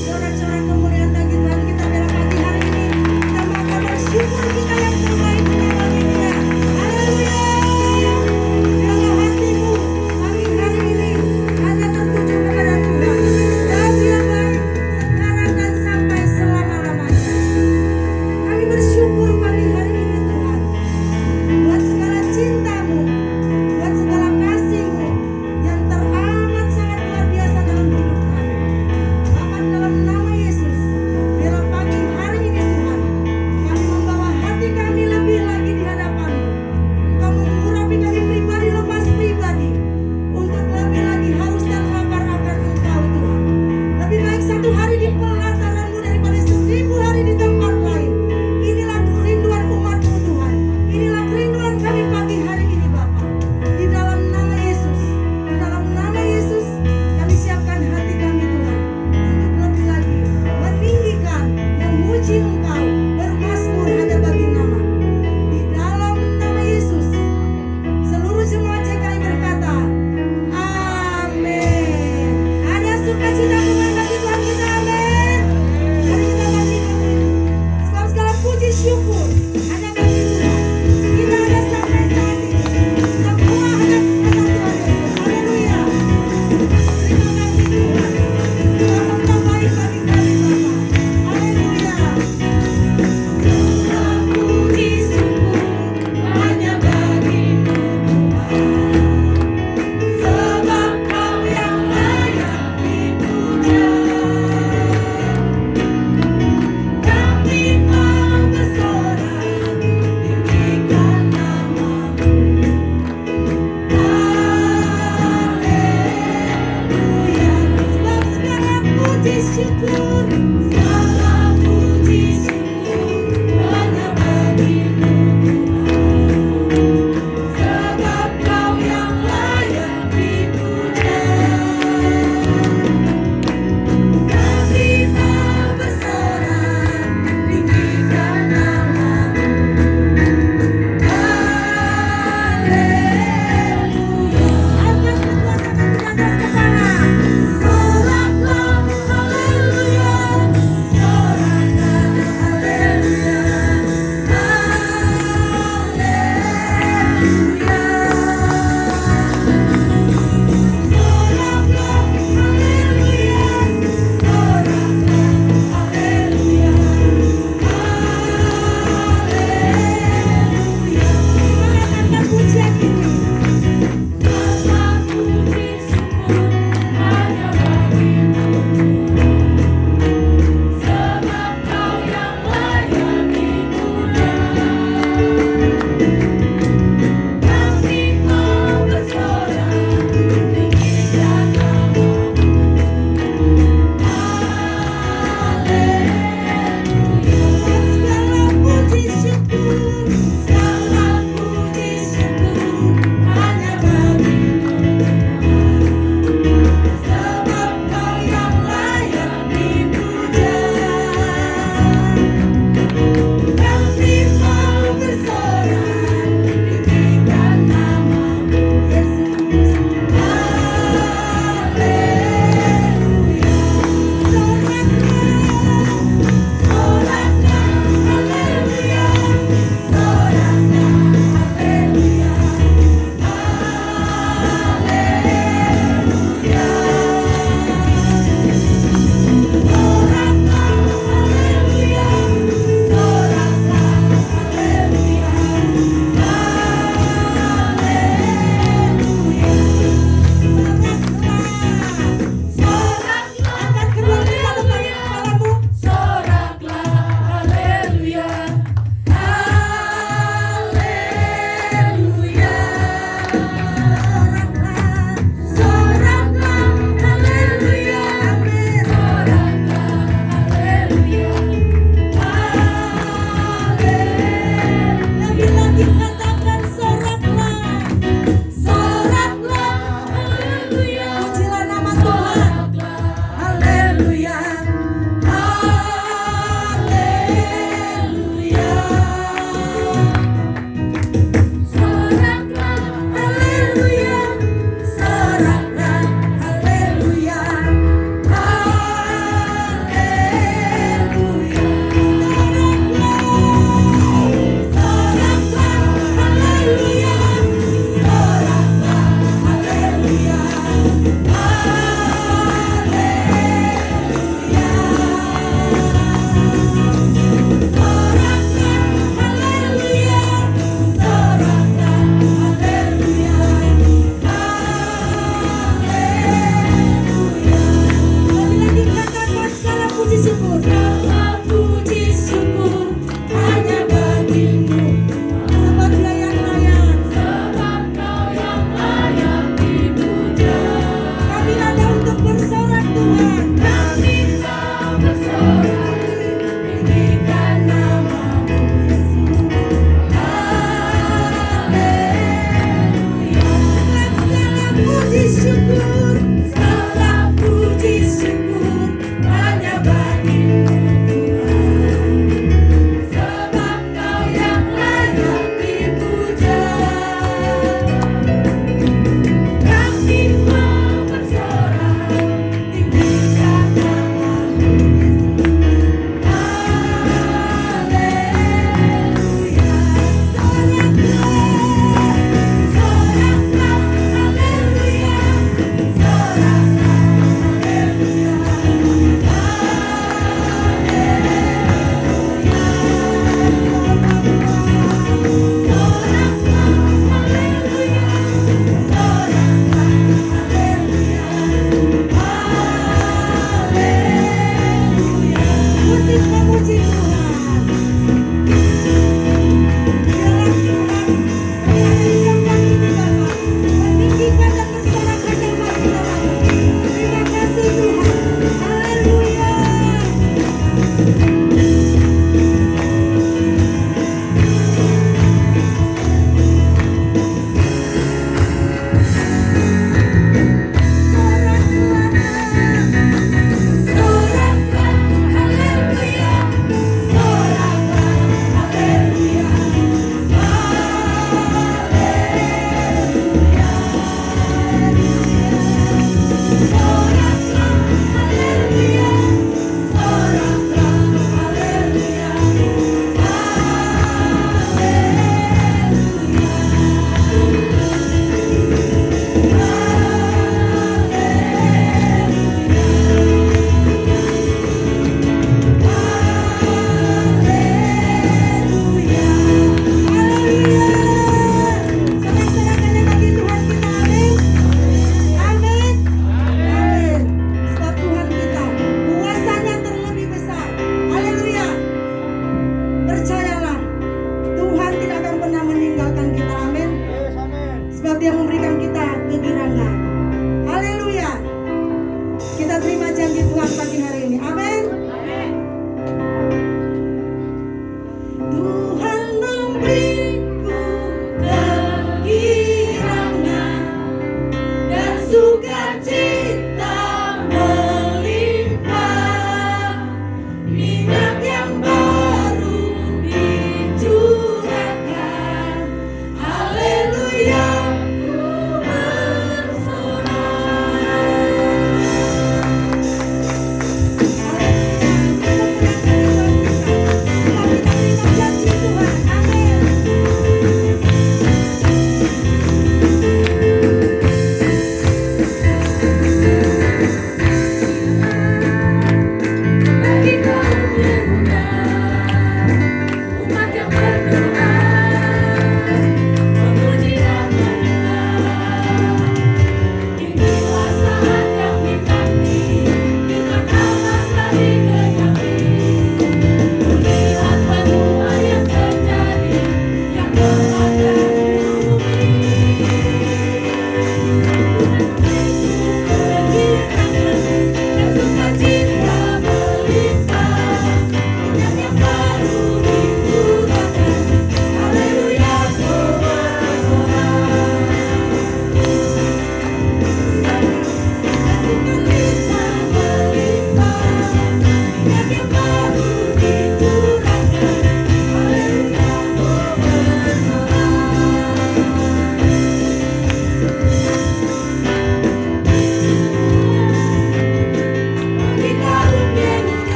Sorak-sorak kemuliaan bagi Tuhan kita dalam pagi hari ini. Kita mau kabar syukur kita yang terbaik bagi Dia. Haleluya. Biarlah hatimu pagi hari ini hanya tertuju kepada Tuhan. Dan Dia baik sekarang dan sampai selama-lamanya. Kami bersyukur pagi hari ini Tuhan, buat segala cinta-Mu, buat segala kasih-Mu yang teramat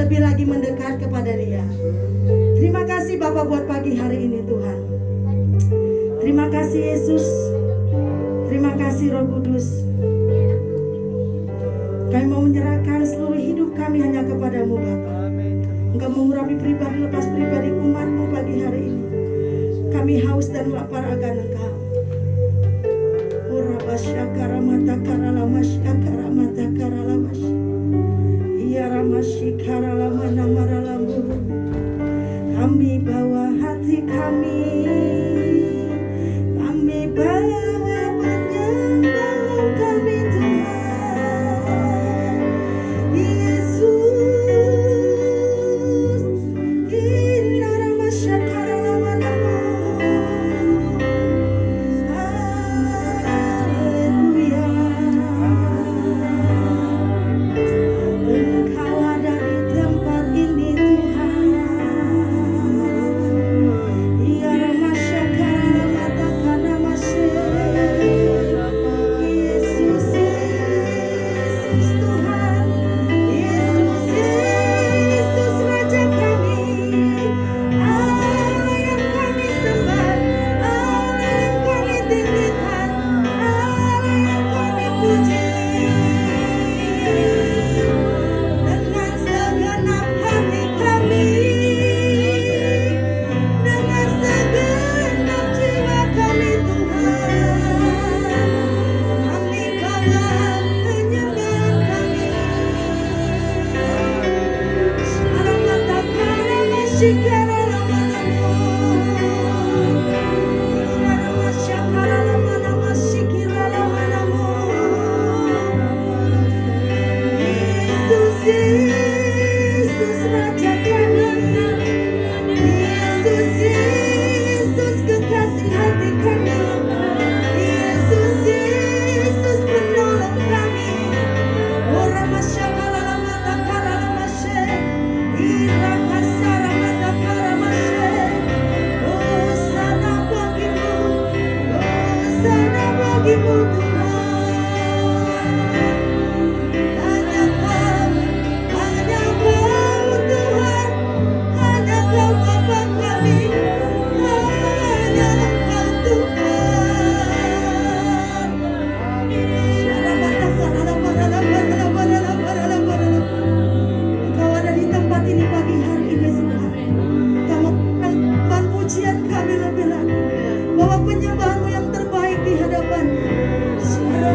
lebih lagi mendekat kepada Dia. Terima kasih Bapa buat pagi hari ini Tuhan. Terima kasih Yesus. Terima kasih Roh Kudus. Kami mau menyerahkan seluruh hidup kami hanya kepadamu Bapa. Engkau mengurapi pribadi lepas pribadi umatmu pagi hari ini. Kami haus dan lapar akan Engkau. Urabasyakara mata karalamas yakara mata karalamas. Iya ramasyikara lamana maralambu. Kami bawa hati kami. Kami bawa penyembah kami Tuhan. Yesus. Inna ramasyakara lamanamu. Haleluya. Engkau ada di tempat ini Tuhan. Ya ramasyakara matakana masye. Yesus, Yesus Tuhan. Yesus, Yesus Raja kami. Allah yang kami sembah, Allah yang kami tinggikan, Allah yang kami puji. Dengan segenap hati kami, dengan segenap jiwa kami Tuhan, kami bawa penyembah kami. Sekarang katakanlah masyikara lamanamu. Irara masyakara lamana masyikira lamanamu. Yesus, Yesus Raja kami. Yesus, Yesus kekasih hati kami. Yesus, Yesus penolong kami. Ora masyakala lamata karala masye. Ira kasara mata kara masye. Oh sana bagimu. Oh sana bagimu Tuhan. Hanya Kau Tuhan, hanya Kau Bapa kami, hanya Engkau Tuhan. Engkau ada di tempat ini pagi hari ini Tuhan. Kau menyembah pujian kami lebih lagi, bawa penyembahan-Mu yang terbaik di hadapan-Mu. Shikara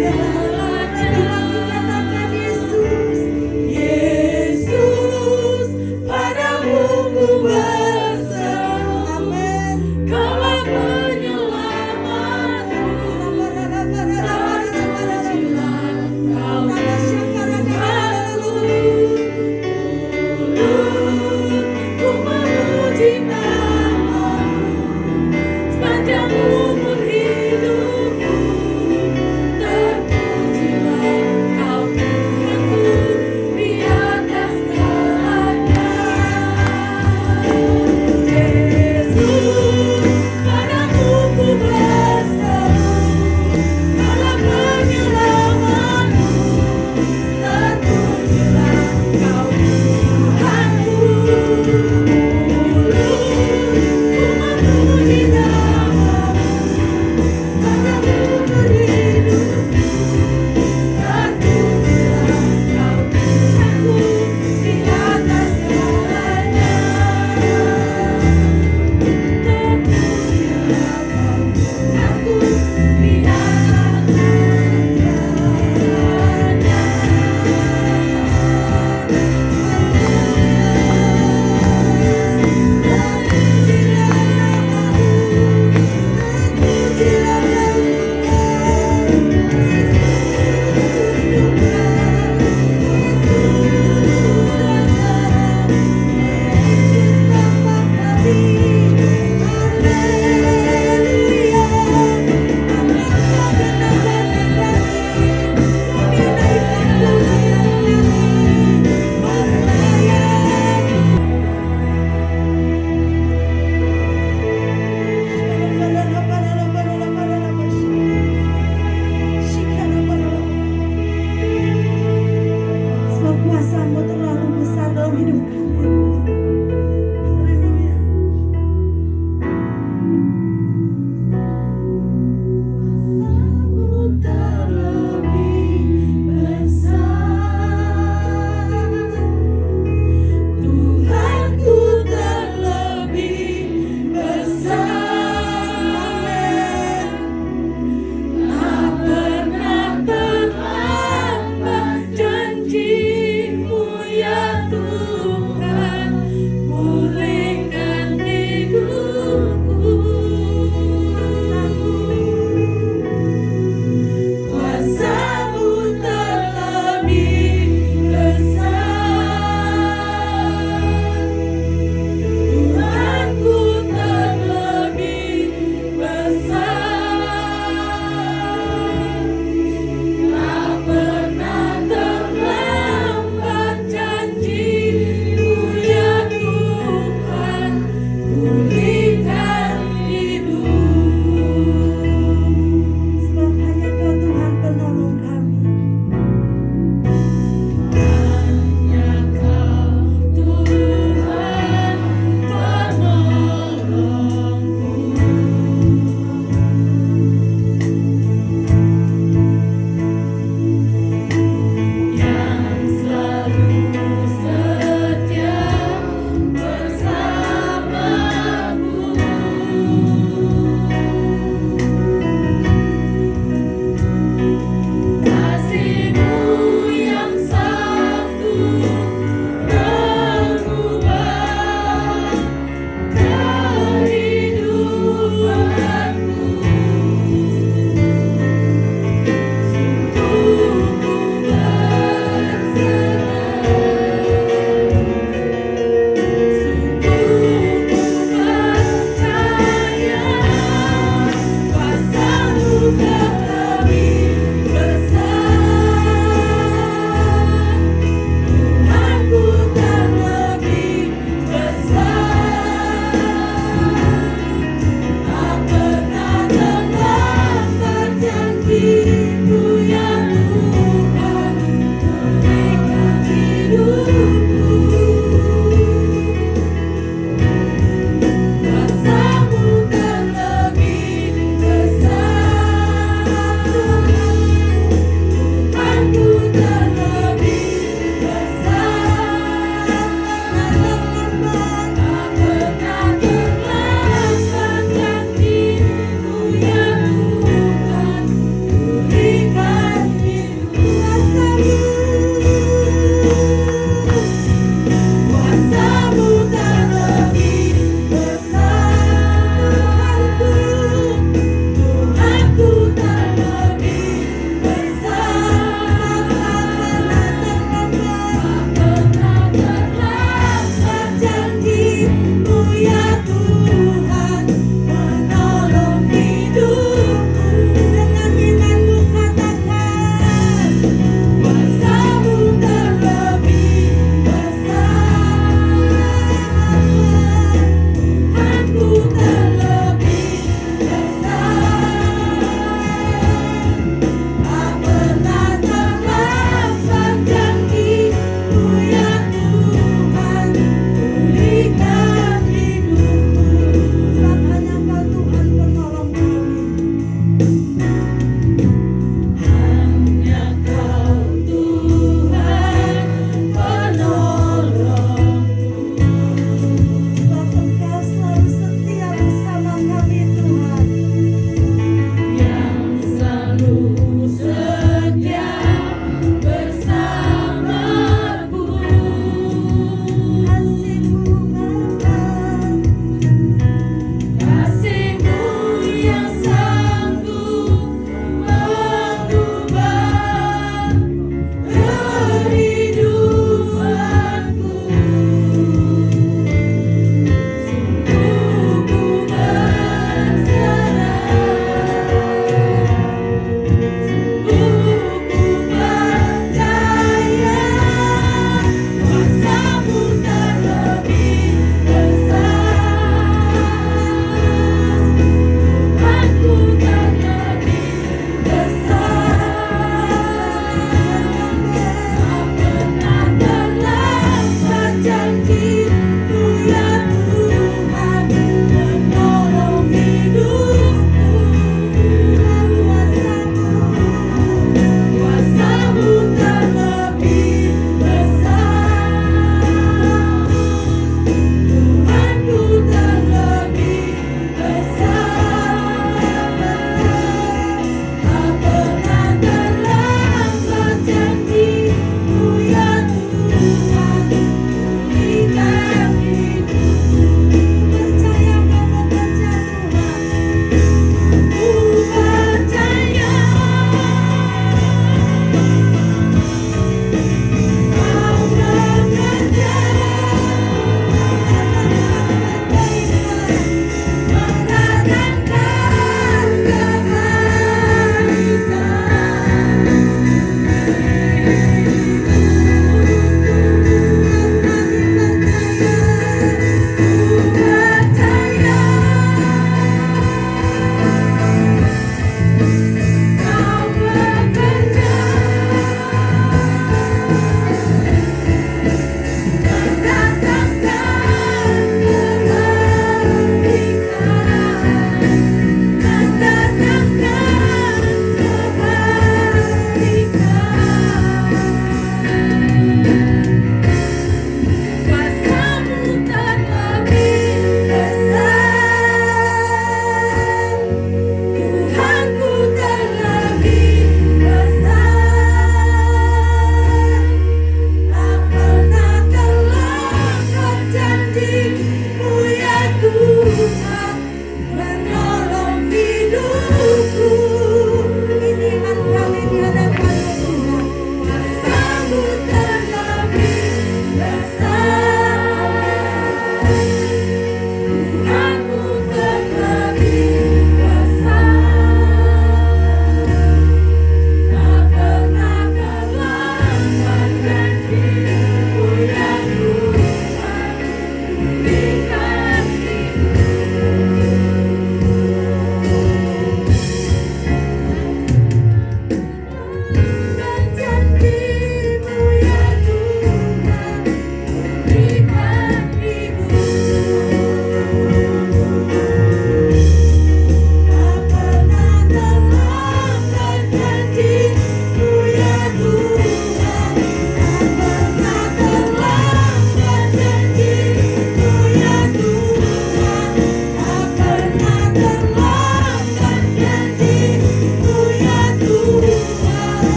katakan Yesus, Yesus, padamu ku berseru. Amin. Kaulah penyelamatku. Terpujilah Kau Tuhanku. Ku memuji nama-Mu sepanjang umur hidupku. Terpujilah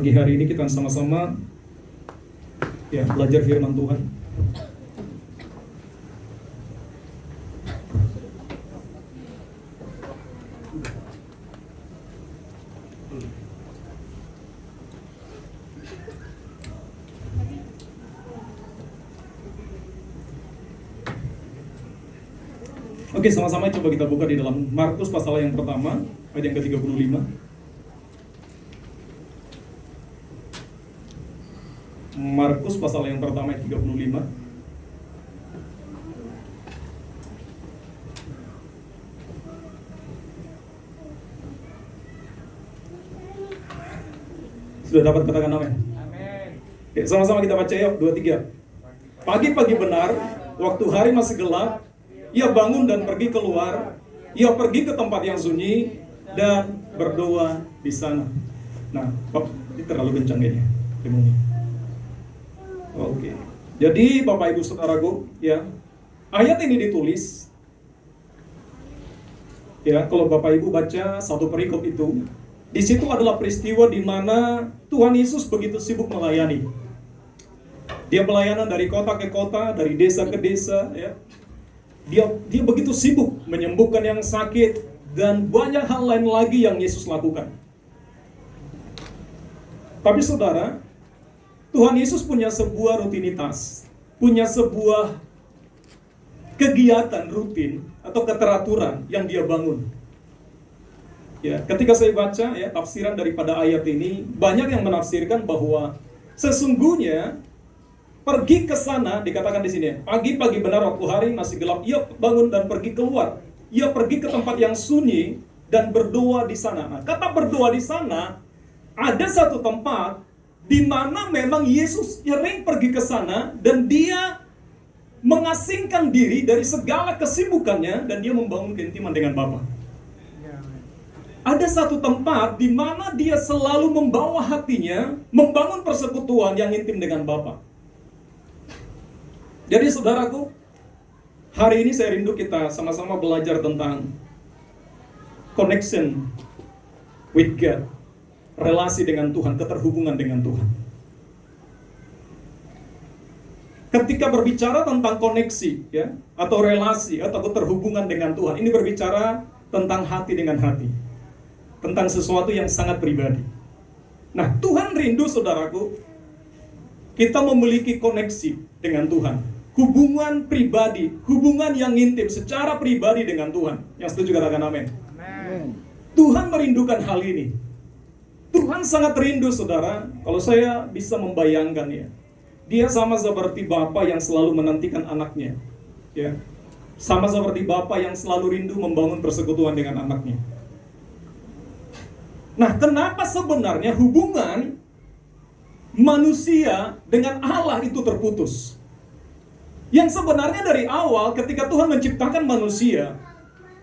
Pagi hari ini kita sama-sama ya belajar firman Tuhan. Oke, sama-sama coba kita buka di dalam Markus pasal yang pertama, ayat yang ke-35. Markus pasal yang pertama ayat 35. Sudah dapat katakan amin? Amin. Ya, sama-sama kita baca yuk, 2-3. Pagi-pagi benar, waktu hari masih gelap, ia bangun dan pergi keluar. Ia pergi ke tempat yang sunyi dan berdoa di sana. Nah, ini terlalu kencang ini. Oke. Jadi Bapak Ibu Saudaraku, ya, ayat ini ditulis. Ya, kalau Bapak Ibu baca satu perikop itu, di situ adalah peristiwa di mana Tuhan Yesus begitu sibuk melayani. Dia pelayanan dari kota ke kota, dari desa ke desa, ya. Dia begitu sibuk menyembuhkan yang sakit dan banyak hal lain lagi yang Yesus lakukan. Tapi saudara, Tuhan Yesus punya sebuah rutinitas, punya sebuah kegiatan rutin atau keteraturan yang dia bangun. Ya, ketika saya baca ya tafsiran daripada ayat ini, banyak yang menafsirkan bahwa sesungguhnya pergi ke sana, dikatakan di sini, pagi-pagi benar waktu hari masih gelap, ia bangun dan pergi keluar. Ia pergi ke tempat yang sunyi dan berdoa di sana. Nah, kata berdoa di sana, ada satu tempat di mana memang Yesus sering pergi ke sana dan dia mengasingkan diri dari segala kesibukannya dan dia membangun keintiman dengan Bapa. Ada satu tempat di mana dia selalu membawa hatinya, membangun persekutuan yang intim dengan Bapa. Jadi saudaraku, hari ini saya rindu kita sama-sama belajar tentang connection with God, relasi dengan Tuhan, keterhubungan dengan Tuhan. Ketika berbicara tentang koneksi, ya, atau relasi, atau keterhubungan dengan Tuhan, ini berbicara tentang hati dengan hati, tentang sesuatu yang sangat pribadi. Nah, Tuhan rindu saudaraku, kita memiliki koneksi dengan Tuhan. Hubungan pribadi, hubungan yang intim secara pribadi dengan Tuhan. Yang setuju katakan amin. Amen. Tuhan merindukan hal ini. Tuhan sangat rindu saudara. Kalau saya bisa membayangkan ya, dia sama seperti Bapa yang selalu menantikan anaknya, ya. Sama seperti Bapa yang selalu rindu membangun persekutuan dengan anaknya. Nah, kenapa sebenarnya hubungan manusia dengan Allah itu terputus? Yang sebenarnya dari awal ketika Tuhan menciptakan manusia,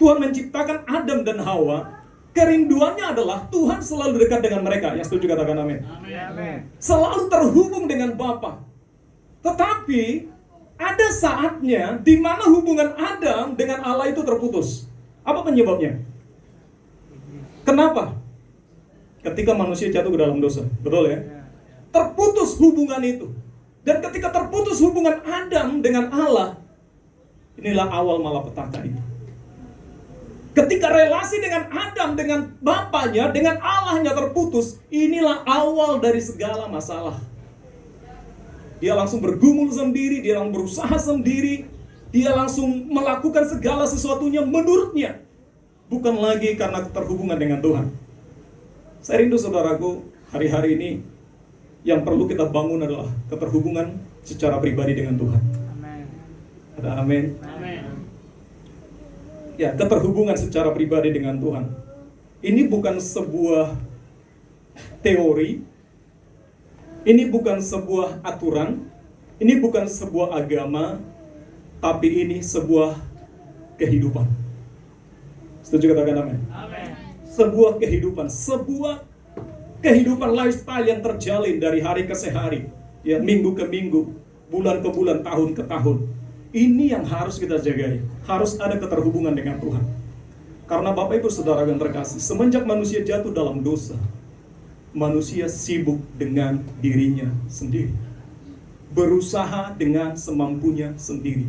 Tuhan menciptakan Adam dan Hawa, kerinduannya adalah Tuhan selalu dekat dengan mereka. Yang setuju katakan amin. Amin. Selalu terhubung dengan Bapa. Tetapi ada saatnya di mana hubungan Adam dengan Allah itu terputus. Apa penyebabnya? Kenapa? Ketika manusia jatuh ke dalam dosa. Betul ya? Terputus hubungan itu. Dan ketika terputus hubungan Adam dengan Allah, inilah awal malapetaka itu. Ketika relasi dengan Adam dengan bapaknya, dengan Allahnya terputus, inilah awal dari segala masalah. Dia langsung bergumul sendiri, dia langsung berusaha sendiri, dia langsung melakukan segala sesuatunya menurutnya, bukan lagi karena terhubungan dengan Tuhan. Saya rindu saudaraku, hari-hari ini yang perlu kita bangun adalah keterhubungan secara pribadi dengan Tuhan. Amin. Ada amin. Amin. Ya, keterhubungan secara pribadi dengan Tuhan. Ini bukan sebuah teori. Ini bukan sebuah aturan. Ini bukan sebuah agama, tapi ini sebuah kehidupan. Setuju katakan amin? Amin. Sebuah kehidupan lifestyle yang terjalin dari hari ke hari, ya, minggu ke minggu, bulan ke bulan, tahun ke tahun. Ini yang harus kita jagai. Harus ada keterhubungan dengan Tuhan. Karena Bapak Ibu Saudara yang terkasih, semenjak manusia jatuh dalam dosa, manusia sibuk dengan dirinya sendiri, berusaha dengan semampunya sendiri,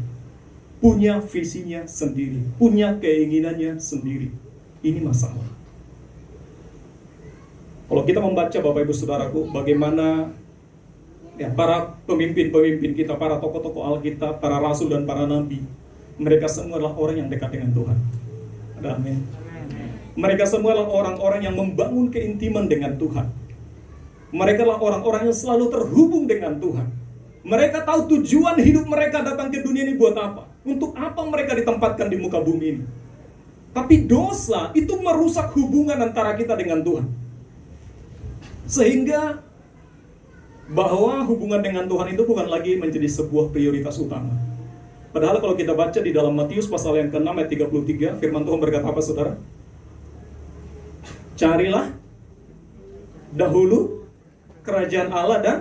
punya visinya sendiri, punya keinginannya sendiri. Ini masalah. Kalau kita membaca, Bapak Ibu Saudaraku, bagaimana para pemimpin-pemimpin kita, para tokoh-tokoh Alkitab, para rasul dan para nabi, mereka semua adalah orang yang dekat dengan Tuhan. Ada amin. Mereka semua adalah orang-orang yang membangun keintiman dengan Tuhan. Mereka adalah orang-orang yang selalu terhubung dengan Tuhan. Mereka tahu tujuan hidup mereka datang ke dunia ini buat apa. Untuk apa mereka ditempatkan di muka bumi ini. Tapi dosa itu merusak hubungan antara kita dengan Tuhan. Sehingga bahwa hubungan dengan Tuhan itu bukan lagi menjadi sebuah prioritas utama. Padahal kalau kita baca di dalam Matius pasal yang ke-6 ayat 33, firman Tuhan berkata apa, saudara? Carilah dahulu kerajaan Allah dan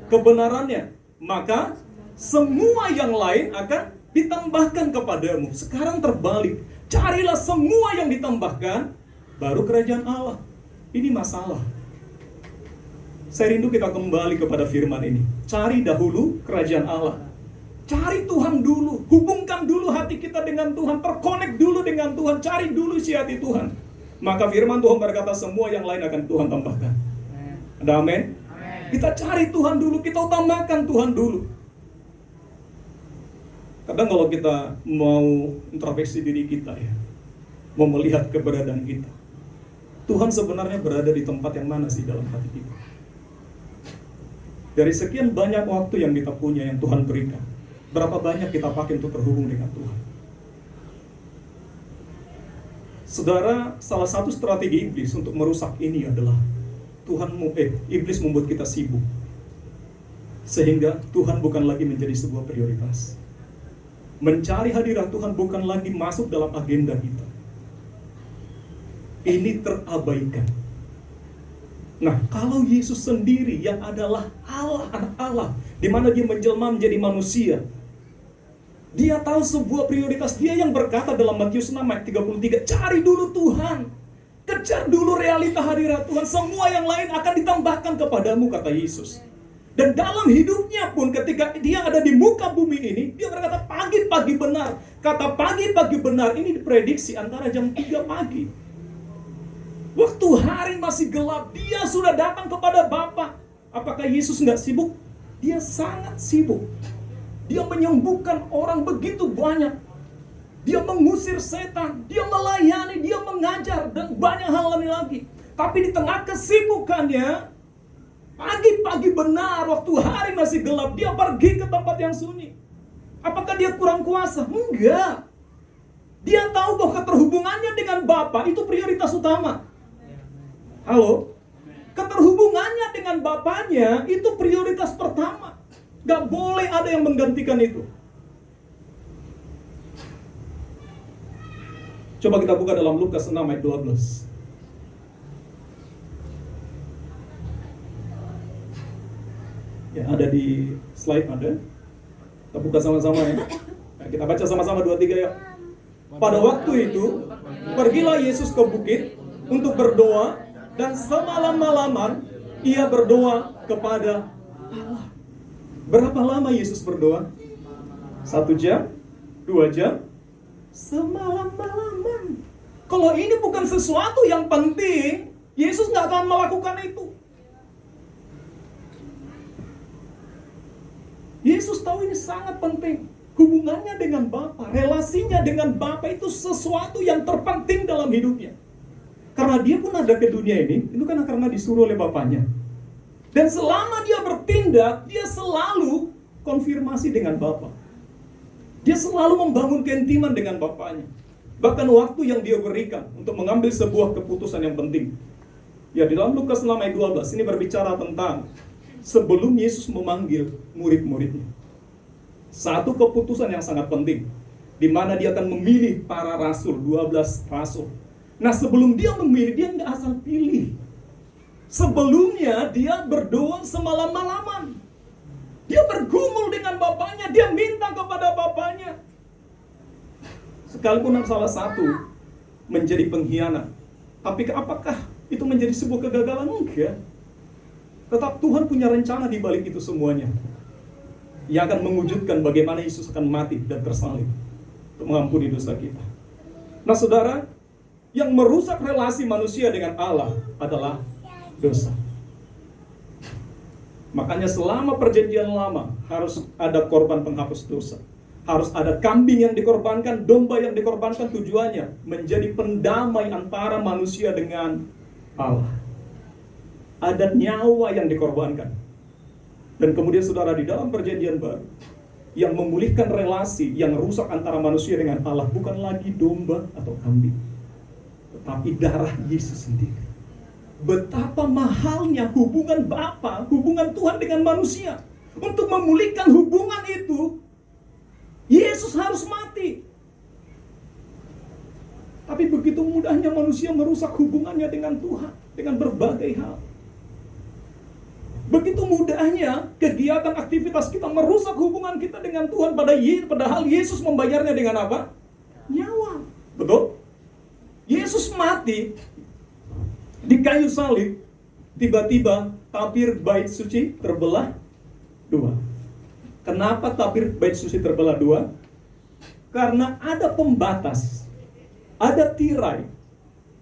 kebenarannya, maka semua yang lain akan ditambahkan kepadamu. Sekarang terbalik, carilah semua yang ditambahkan, baru kerajaan Allah. Ini masalah. Saya rindu kita kembali kepada firman ini. Cari dahulu kerajaan Allah. Cari Tuhan dulu, hubungkan dulu hati kita dengan Tuhan, terkonek dulu dengan Tuhan, cari dulu isi hati Tuhan. Maka firman Tuhan berkata semua yang lain akan Tuhan tambahkan. Ada amin? Kita cari Tuhan dulu, kita utamakan Tuhan dulu. Kadang kalau kita mau introspeksi diri kita ya, mau melihat keberadaan kita, Tuhan sebenarnya berada di tempat yang mana sih dalam hati kita? Dari sekian banyak waktu yang kita punya, yang Tuhan berikan, berapa banyak kita pakai untuk terhubung dengan Tuhan? Saudara, salah satu strategi iblis untuk merusak ini adalah iblis membuat kita sibuk, sehingga Tuhan bukan lagi menjadi sebuah prioritas. Mencari hadirat Tuhan bukan lagi masuk dalam agenda kita. Ini terabaikan. Nah, kalau Yesus sendiri yang adalah Allah, anak Allah, di mana dia menjelma menjadi manusia, dia tahu sebuah prioritas. Dia yang berkata dalam Matius 6 ayat 33, cari dulu Tuhan, kejar dulu realita hadirat Tuhan, semua yang lain akan ditambahkan kepadamu, kata Yesus. Dan dalam hidupnya pun ketika dia ada di muka bumi ini, dia berkata pagi-pagi benar. Kata pagi-pagi benar ini diprediksi antara jam 3 pagi. Waktu hari masih gelap, dia sudah datang kepada Bapa. Apakah Yesus nggak sibuk? Dia sangat sibuk. Dia menyembuhkan orang begitu banyak. Dia mengusir setan, dia melayani, dia mengajar, dan banyak hal lain lagi. Tapi di tengah kesibukannya, pagi-pagi benar, waktu hari masih gelap, dia pergi ke tempat yang sunyi. Apakah dia kurang kuasa? Enggak. Dia tahu bahwa keterhubungannya dengan Bapa itu prioritas utama. Halo? Keterhubungannya dengan Bapanya itu prioritas pertama. Gak boleh ada yang menggantikan itu. Coba kita buka dalam Lukas 6 ayat 12. Ya, ada di slide ada. Kita buka sama-sama ya. Nah, kita baca sama-sama 2-3 ya. Pada waktu itu, pergilah Yesus ke bukit untuk berdoa, dan semalam-malaman ia berdoa kepada Allah. Berapa lama Yesus berdoa? 1 jam? 2 jam? Semalam-malaman. Kalau ini bukan sesuatu yang penting, Yesus nggak akan melakukan itu. Yesus tahu ini sangat penting. Hubungannya dengan Bapa, relasinya dengan Bapa itu sesuatu yang terpenting dalam hidupnya. Karena dia pun ada ke dunia ini, itu kan karena disuruh oleh Bapanya. Dan selama dia bertindak, dia selalu konfirmasi dengan Bapa. Dia selalu membangun keintiman dengan Bapanya. Bahkan waktu yang dia berikan untuk mengambil sebuah keputusan yang penting. Ya, di dalam Lukas 6 ayat 12, ini berbicara tentang sebelum Yesus memanggil murid-muridnya. Satu keputusan yang sangat penting, di mana dia akan memilih para rasul, 12 rasul. Nah, sebelum dia memilih, dia nggak asal pilih. Sebelumnya dia berdoa semalam-malaman. Dia bergumul dengan Bapanya, dia minta kepada Bapanya. Sekalipun salah satu menjadi pengkhianat, tapi apakah itu menjadi sebuah kegagalan? Enggak. Tetap Tuhan punya rencana di balik itu semuanya, yang akan mewujudkan bagaimana Yesus akan mati dan tersalib untuk mengampuni dosa kita. Nah saudara, yang merusak relasi manusia dengan Allah adalah dosa. Makanya selama perjanjian lama harus ada korban penghapus dosa. Harus ada kambing yang dikorbankan, domba yang dikorbankan, tujuannya menjadi pendamai antara manusia dengan Allah. Ada nyawa yang dikorbankan. Dan kemudian saudara, di dalam perjanjian baru, yang memulihkan relasi yang rusak antara manusia dengan Allah bukan lagi domba atau kambing, tetapi darah Yesus sendiri. Betapa mahalnya hubungan Bapa, hubungan Tuhan dengan manusia. Untuk memulihkan hubungan itu, Yesus harus mati. Tapi begitu mudahnya manusia merusak hubungannya dengan Tuhan dengan berbagai hal. Begitu mudahnya kegiatan aktivitas kita merusak hubungan kita dengan Tuhan, padahal Yesus membayarnya dengan apa? Nyawa. Betul? Yesus mati di kayu salib, tiba-tiba tabir bait suci terbelah dua. Kenapa tabir bait suci terbelah dua? Karena ada pembatas, ada tirai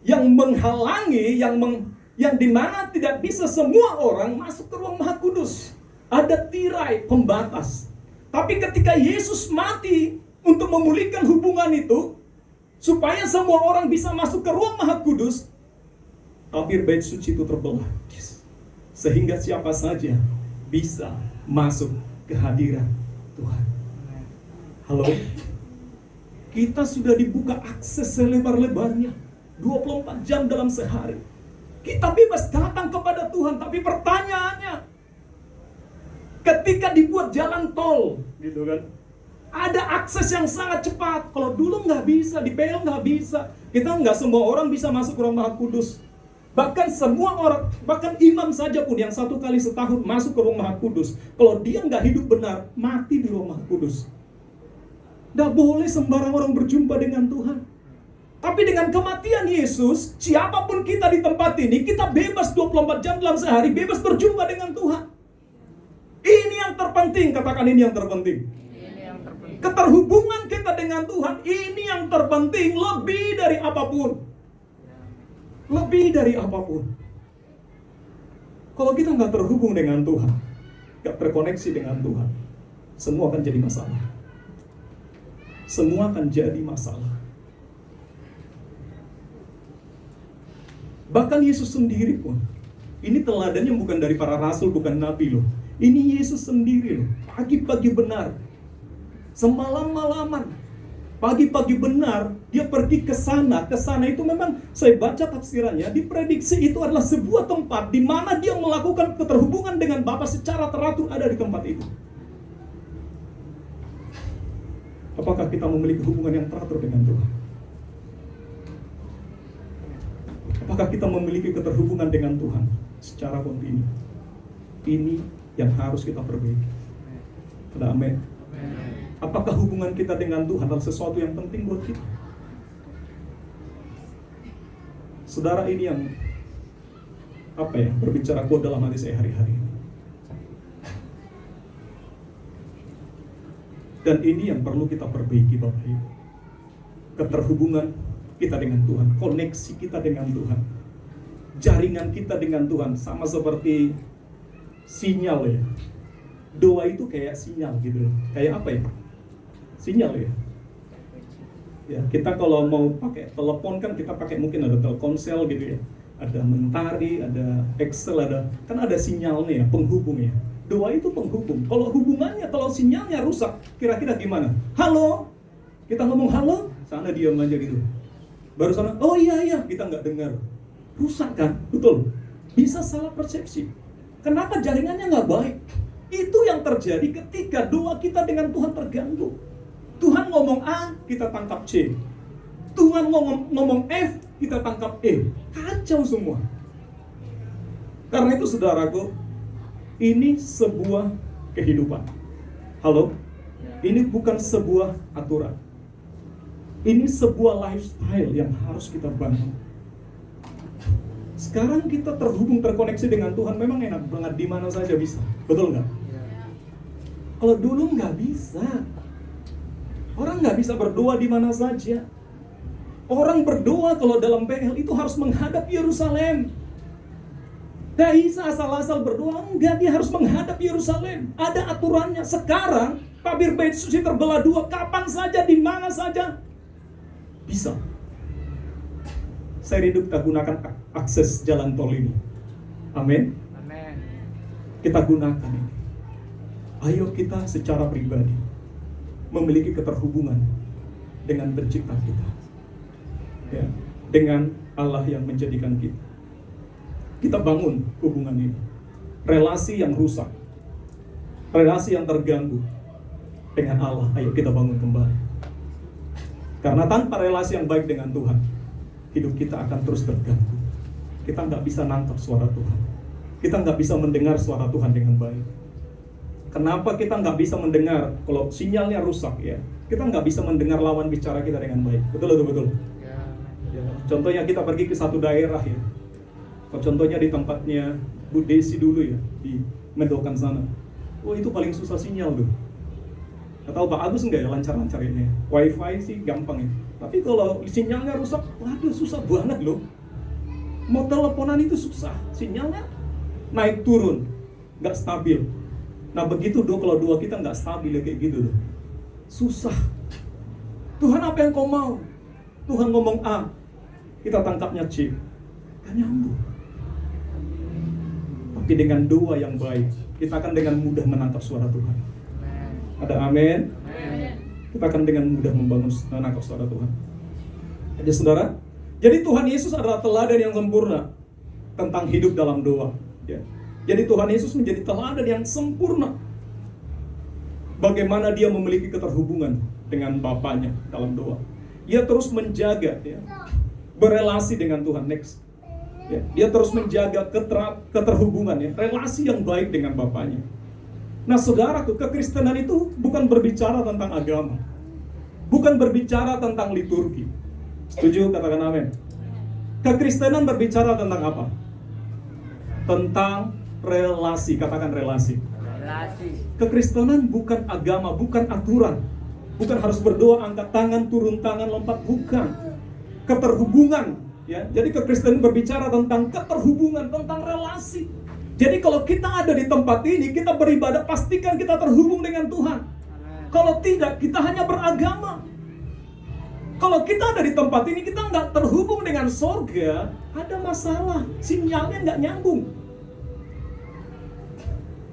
yang menghalangi, yang dimana tidak bisa semua orang masuk ke ruang Maha Kudus. Ada tirai pembatas. Tapi ketika Yesus mati untuk memulihkan hubungan itu, supaya semua orang bisa masuk ke ruang Maha Kudus, tabir bait suci itu terbelah, sehingga siapa saja bisa masuk kehadiran Tuhan. Halo? Kita sudah dibuka akses selebar-lebarnya 24 jam dalam sehari. Kita bebas datang kepada Tuhan. Tapi pertanyaannya, ketika dibuat jalan tol, gitu kan, ada akses yang sangat cepat. Kalau dulu nggak bisa, di PL nggak bisa. Kita nggak semua orang bisa masuk ke ruang Maha Kudus. Bahkan semua orang, bahkan imam saja pun yang 1 kali setahun masuk ke ruang Maha Kudus, kalau dia nggak hidup benar, mati di ruang Maha Kudus. Nggak boleh sembarang orang berjumpa dengan Tuhan. Tapi dengan kematian Yesus, siapapun kita di tempat ini, kita bebas 24 jam dalam sehari, bebas berjumpa dengan Tuhan. Ini yang terpenting, katakan ini yang terpenting. Keterhubungan kita dengan Tuhan, ini yang terpenting, lebih dari apapun. Lebih dari apapun. Kalau kita nggak terhubung dengan Tuhan, nggak terkoneksi dengan Tuhan, semua akan jadi masalah. Semua akan jadi masalah. Bahkan Yesus sendiri pun, ini teladannya bukan dari para rasul, bukan nabi loh. Ini Yesus sendiri loh. Pagi-pagi benar, semalam-malaman, pagi-pagi benar, dia pergi ke sana. Ke sana itu memang, saya baca tafsirannya, diprediksi itu adalah sebuah tempat di mana dia melakukan keterhubungan dengan Bapa secara teratur, ada di tempat itu. Apakah kita memiliki hubungan yang teratur dengan Tuhan? Apakah kita memiliki keterhubungan dengan Tuhan secara kontinu? Ini yang harus kita perbaiki. Amin. Apakah hubungan kita dengan Tuhan adalah sesuatu yang penting buat kita? Saudara, ini yang berbicara kuat dalam hati saya hari-hari ini. Dan ini yang perlu kita perbaiki, Bapak Ibu. Keterhubungan kita dengan Tuhan, koneksi kita dengan Tuhan, jaringan kita dengan Tuhan, sama seperti sinyal ya. Doa itu kayak sinyal gitu. Kayak apa ya? Sinyal ya. Ya, kita kalau mau pakai telepon kan kita pakai mungkin ada Telkomsel gitu ya. Ada Mentari, ada Excel, kan ada sinyalnya ya, penghubungnya. Doa itu penghubung. Kalau sinyalnya rusak, kira-kira gimana? Halo? Kita ngomong halo, sana diam aja gitu. Baru sana, oh iya, kita nggak dengar. Rusak kan? Betul. Bisa salah persepsi. Kenapa jaringannya nggak baik? Itu yang terjadi ketika doa kita dengan Tuhan terganggu. Tuhan ngomong A, kita tangkap C. Tuhan ngomong F, kita tangkap E. Kacau semua. Karena itu saudaraku, ini sebuah kehidupan. Halo? Ini bukan sebuah aturan. Ini sebuah lifestyle yang harus kita bangun. Sekarang kita terhubung, terkoneksi dengan Tuhan, memang enak banget, di mana saja bisa. Betul nggak? Kalau dulu nggak bisa. Orang nggak bisa berdoa di mana saja. Orang berdoa kalau dalam PL itu harus menghadap Yerusalem. Nggak bisa asal-asal berdoa, enggak, dia harus menghadap Yerusalem. Ada aturannya. Sekarang tabir bait suci terbelah dua, kapan saja, di mana saja bisa. Saya rindu kita gunakan akses jalan tol ini. Amin. Amin. Kita gunakan ini. Ayo kita secara pribadi memiliki keterhubungan dengan pencipta kita, ya, dengan Allah yang menjadikan kita. Kita bangun hubungan ini. Relasi yang rusak, relasi yang terganggu dengan Allah, ayo kita bangun kembali. Karena tanpa relasi yang baik dengan Tuhan, hidup kita akan terus terganggu. Kita nggak bisa nangkap suara Tuhan. Kita nggak bisa mendengar suara Tuhan dengan baik. Kenapa kita nggak bisa mendengar? Kalau sinyalnya rusak, ya, kita nggak bisa mendengar lawan bicara kita dengan baik. Betul. Ya. Contohnya kita pergi ke satu daerah, ya. Contohnya di tempatnya Bu Desi dulu, ya, di Mendokan sana. Oh, itu paling susah sinyal tuh. Nggak tahu Pak Agus nggak ya lancar-lancar ini. Wifi sih gampang ya. Tapi kalau sinyalnya rusak, waduh susah banget loh. Mau teleponan itu susah, sinyalnya naik turun, nggak stabil. Nah begitu kalau dua kita nggak stabil kayak gitu loh, susah. Tuhan apa yang kau mau? Tuhan ngomong A, kita tangkapnya C, gak nyambung. Tapi dengan doa yang baik, kita akan dengan mudah menangkap suara Tuhan. Ada amin? Kita akan dengan mudah menangkap suara Tuhan. Jadi saudara, jadi Tuhan Yesus adalah teladan yang sempurna tentang hidup dalam doa, ya. Jadi Tuhan Yesus menjadi teladan yang sempurna. Bagaimana dia memiliki keterhubungan dengan Bapaknya dalam doa. Dia terus menjaga, ya, berelasi dengan Tuhan. Next. Ya, dia terus menjaga keterhubungan, ya, relasi yang baik dengan Bapaknya. Nah saudara tuh, kekristenan itu bukan berbicara tentang agama. Bukan berbicara tentang liturgi. Setuju? Katakan amin. Kekristenan berbicara tentang apa? Tentang relasi, katakan relasi. Kekristenan bukan agama, bukan aturan. Bukan harus berdoa, angkat tangan, turun tangan, lompat, bukan. Keterhubungan, ya. Jadi kekristenan berbicara tentang keterhubungan, tentang relasi. Jadi kalau kita ada di tempat ini, kita beribadah, pastikan kita terhubung dengan Tuhan. Kalau tidak, kita hanya beragama. Kalau kita ada di tempat ini, kita nggak terhubung dengan sorga, ada masalah, sinyalnya nggak nyambung.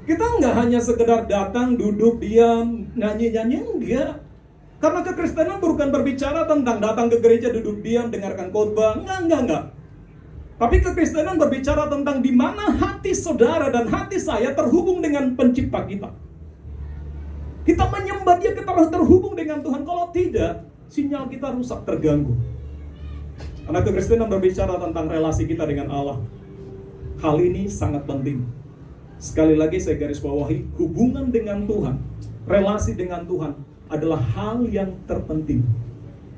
Kita nggak hanya sekedar datang, duduk, diam, nyanyi-nyanyi, enggak. Karena kekristenan bukan berbicara tentang datang ke gereja, duduk diam, dengarkan khotbah, enggak. Tapi kekristenan berbicara tentang di mana hati saudara dan hati saya terhubung dengan pencipta kita. Kita menyembah dia, kita terhubung dengan Tuhan. Kalau tidak, sinyal kita rusak, terganggu. Karena kekristenan berbicara tentang relasi kita dengan Allah. Hal ini sangat penting. Sekali lagi saya garis bawahi, hubungan dengan Tuhan, relasi dengan Tuhan adalah hal yang terpenting.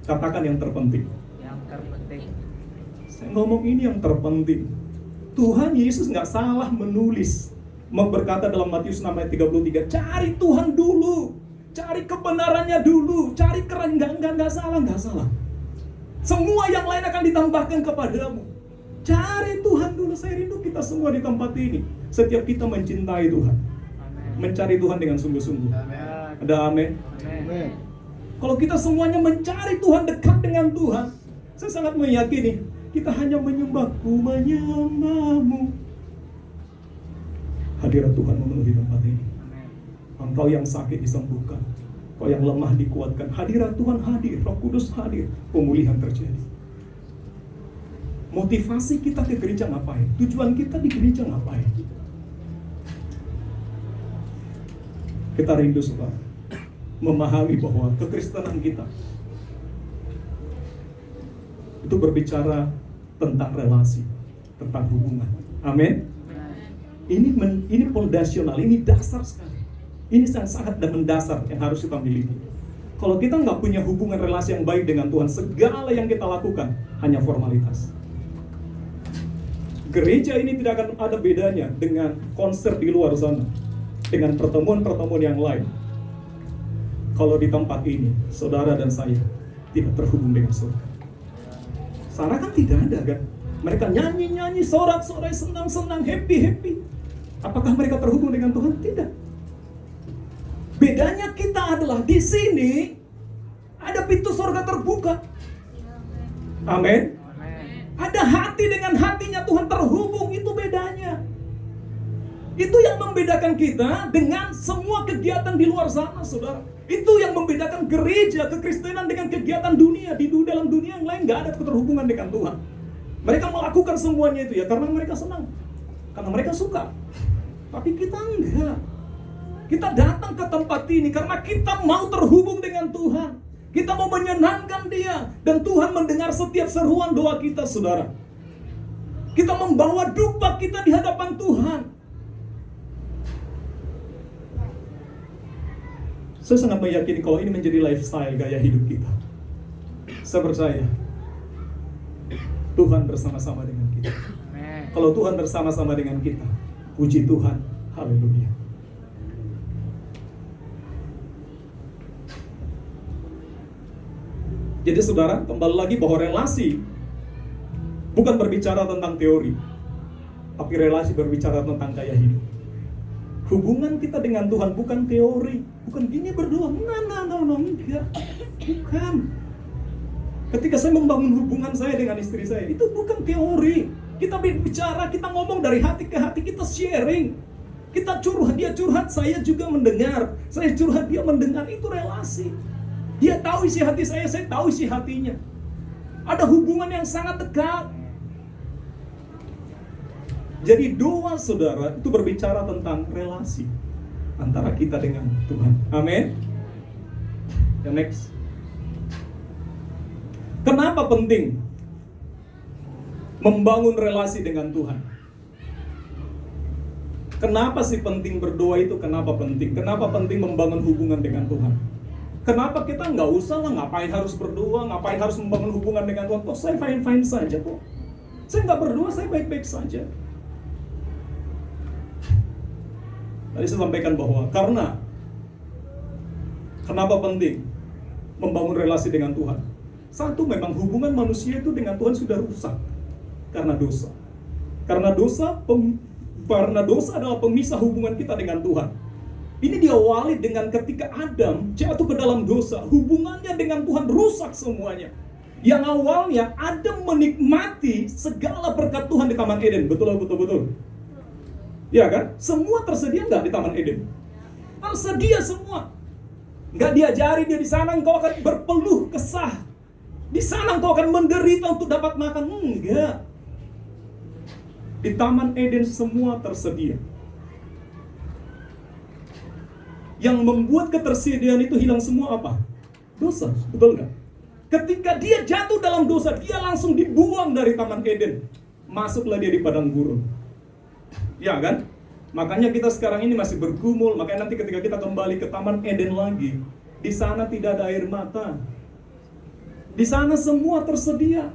Katakan yang terpenting. Yang terpenting. Saya ngomong ini yang terpenting. Tuhan Yesus nggak salah menulis, berkata dalam Matius 6 ayat 33, cari Tuhan dulu, cari kebenarannya dulu, cari keren, nggak salah. Semua yang lain akan ditambahkan kepadamu. Cari Tuhan dulu. Saya rindu kita semua di tempat ini, setiap kita mencintai Tuhan, amen, mencari Tuhan dengan sungguh-sungguh. Ada amin? Amen. Kalau kita semuanya mencari Tuhan, dekat dengan Tuhan, saya sangat meyakini kita hanya menyembahku, menyembahmu. Hadirat Tuhan memenuhi tempat ini. Engkau yang sakit disembuhkan, engkau yang lemah dikuatkan. Hadirat Tuhan hadir, Roh Kudus hadir, pemulihan terjadi. Motivasi kita ke gereja ngapain? Tujuan kita di gereja ngapain? Kita rindu saudara memahami bahwa kekristenan kita itu berbicara tentang relasi, tentang hubungan. Amin. Ini fondasional, ini dasar sekali. Ini sangat dan mendasar yang harus kita miliki. Kalau kita nggak punya hubungan relasi yang baik dengan Tuhan, segala yang kita lakukan hanya formalitas. Gereja ini tidak akan ada bedanya dengan konser di luar sana, dengan pertemuan-pertemuan yang lain. Kalau di tempat ini, saudara dan saya tidak terhubung dengan surga. Sana kan tidak ada kan? Mereka nyanyi-nyanyi, sorak-sorai, senang-senang, happy-happy. Apakah mereka terhubung dengan Tuhan? Tidak. Bedanya kita adalah di sini ada pintu surga terbuka. Amin. Ada hati dengan hatinya Tuhan terhubung, itu bedanya. Itu yang membedakan kita dengan semua kegiatan di luar sana, saudara. Itu yang membedakan gereja, kekristenan dengan kegiatan dunia. Di dalam dunia yang lain gak ada keterhubungan dengan Tuhan. Mereka melakukan semuanya itu ya karena mereka senang, karena mereka suka. Tapi kita enggak. Kita datang ke tempat ini karena kita mau terhubung dengan Tuhan. Kita mau menyenangkan Dia. Dan Tuhan mendengar setiap seruan doa kita, saudara. Kita membawa duka kita di hadapan Tuhan. Saya sangat meyakini kalau ini menjadi lifestyle, gaya hidup kita. Saya percaya Tuhan bersama-sama dengan kita. Kalau Tuhan bersama-sama dengan kita, puji Tuhan, haleluya. Jadi saudara, kembali lagi bahwa relasi bukan berbicara tentang teori, tapi relasi berbicara tentang gaya hidup. Hubungan kita dengan Tuhan bukan teori, bukan gini berdoa, enggak, bukan. Ketika saya membangun hubungan saya dengan istri saya, itu bukan teori. Kita bicara, kita ngomong dari hati ke hati, kita sharing. Kita curhat, dia curhat, saya juga mendengar. Saya curhat, dia mendengar, itu relasi. Dia tahu isi hati saya tahu isi hatinya. Ada hubungan yang sangat dekat. Jadi doa saudara itu berbicara tentang relasi antara kita dengan Tuhan. Amin. Yang next. Kenapa penting membangun relasi dengan Tuhan? Kenapa sih penting berdoa itu? Kenapa penting? Kenapa penting membangun hubungan dengan Tuhan? Kenapa kita nggak usah lah, ngapain harus berdoa, ngapain harus membangun hubungan dengan Tuhan? Kok saya fine-fine saja kok. Saya nggak berdoa, saya baik-baik saja. Tadi saya sampaikan bahwa kenapa penting membangun relasi dengan Tuhan? Satu, memang hubungan manusia itu dengan Tuhan sudah rusak karena dosa. Karena dosa adalah pemisah hubungan kita dengan Tuhan. Ini diawali dengan ketika Adam jatuh ke dalam dosa, hubungannya dengan Tuhan rusak semuanya. Yang awalnya Adam menikmati segala berkat Tuhan di Taman Eden, betul. Ya kan? Semua tersedia nggak di Taman Eden? Tersedia semua. Nggak diajari dia di sana engkau akan berpeluh kesah. Di sana engkau akan menderita untuk dapat makan. Enggak. Di Taman Eden semua tersedia. Yang membuat ketersediaan itu hilang semua apa? Dosa, betul nggak? Ketika dia jatuh dalam dosa, dia langsung dibuang dari Taman Eden. Masuklah dia di padang gurun. Ya kan? Makanya kita sekarang ini masih bergumul. Makanya nanti ketika kita kembali ke Taman Eden lagi, di sana tidak ada air mata. Di sana semua tersedia.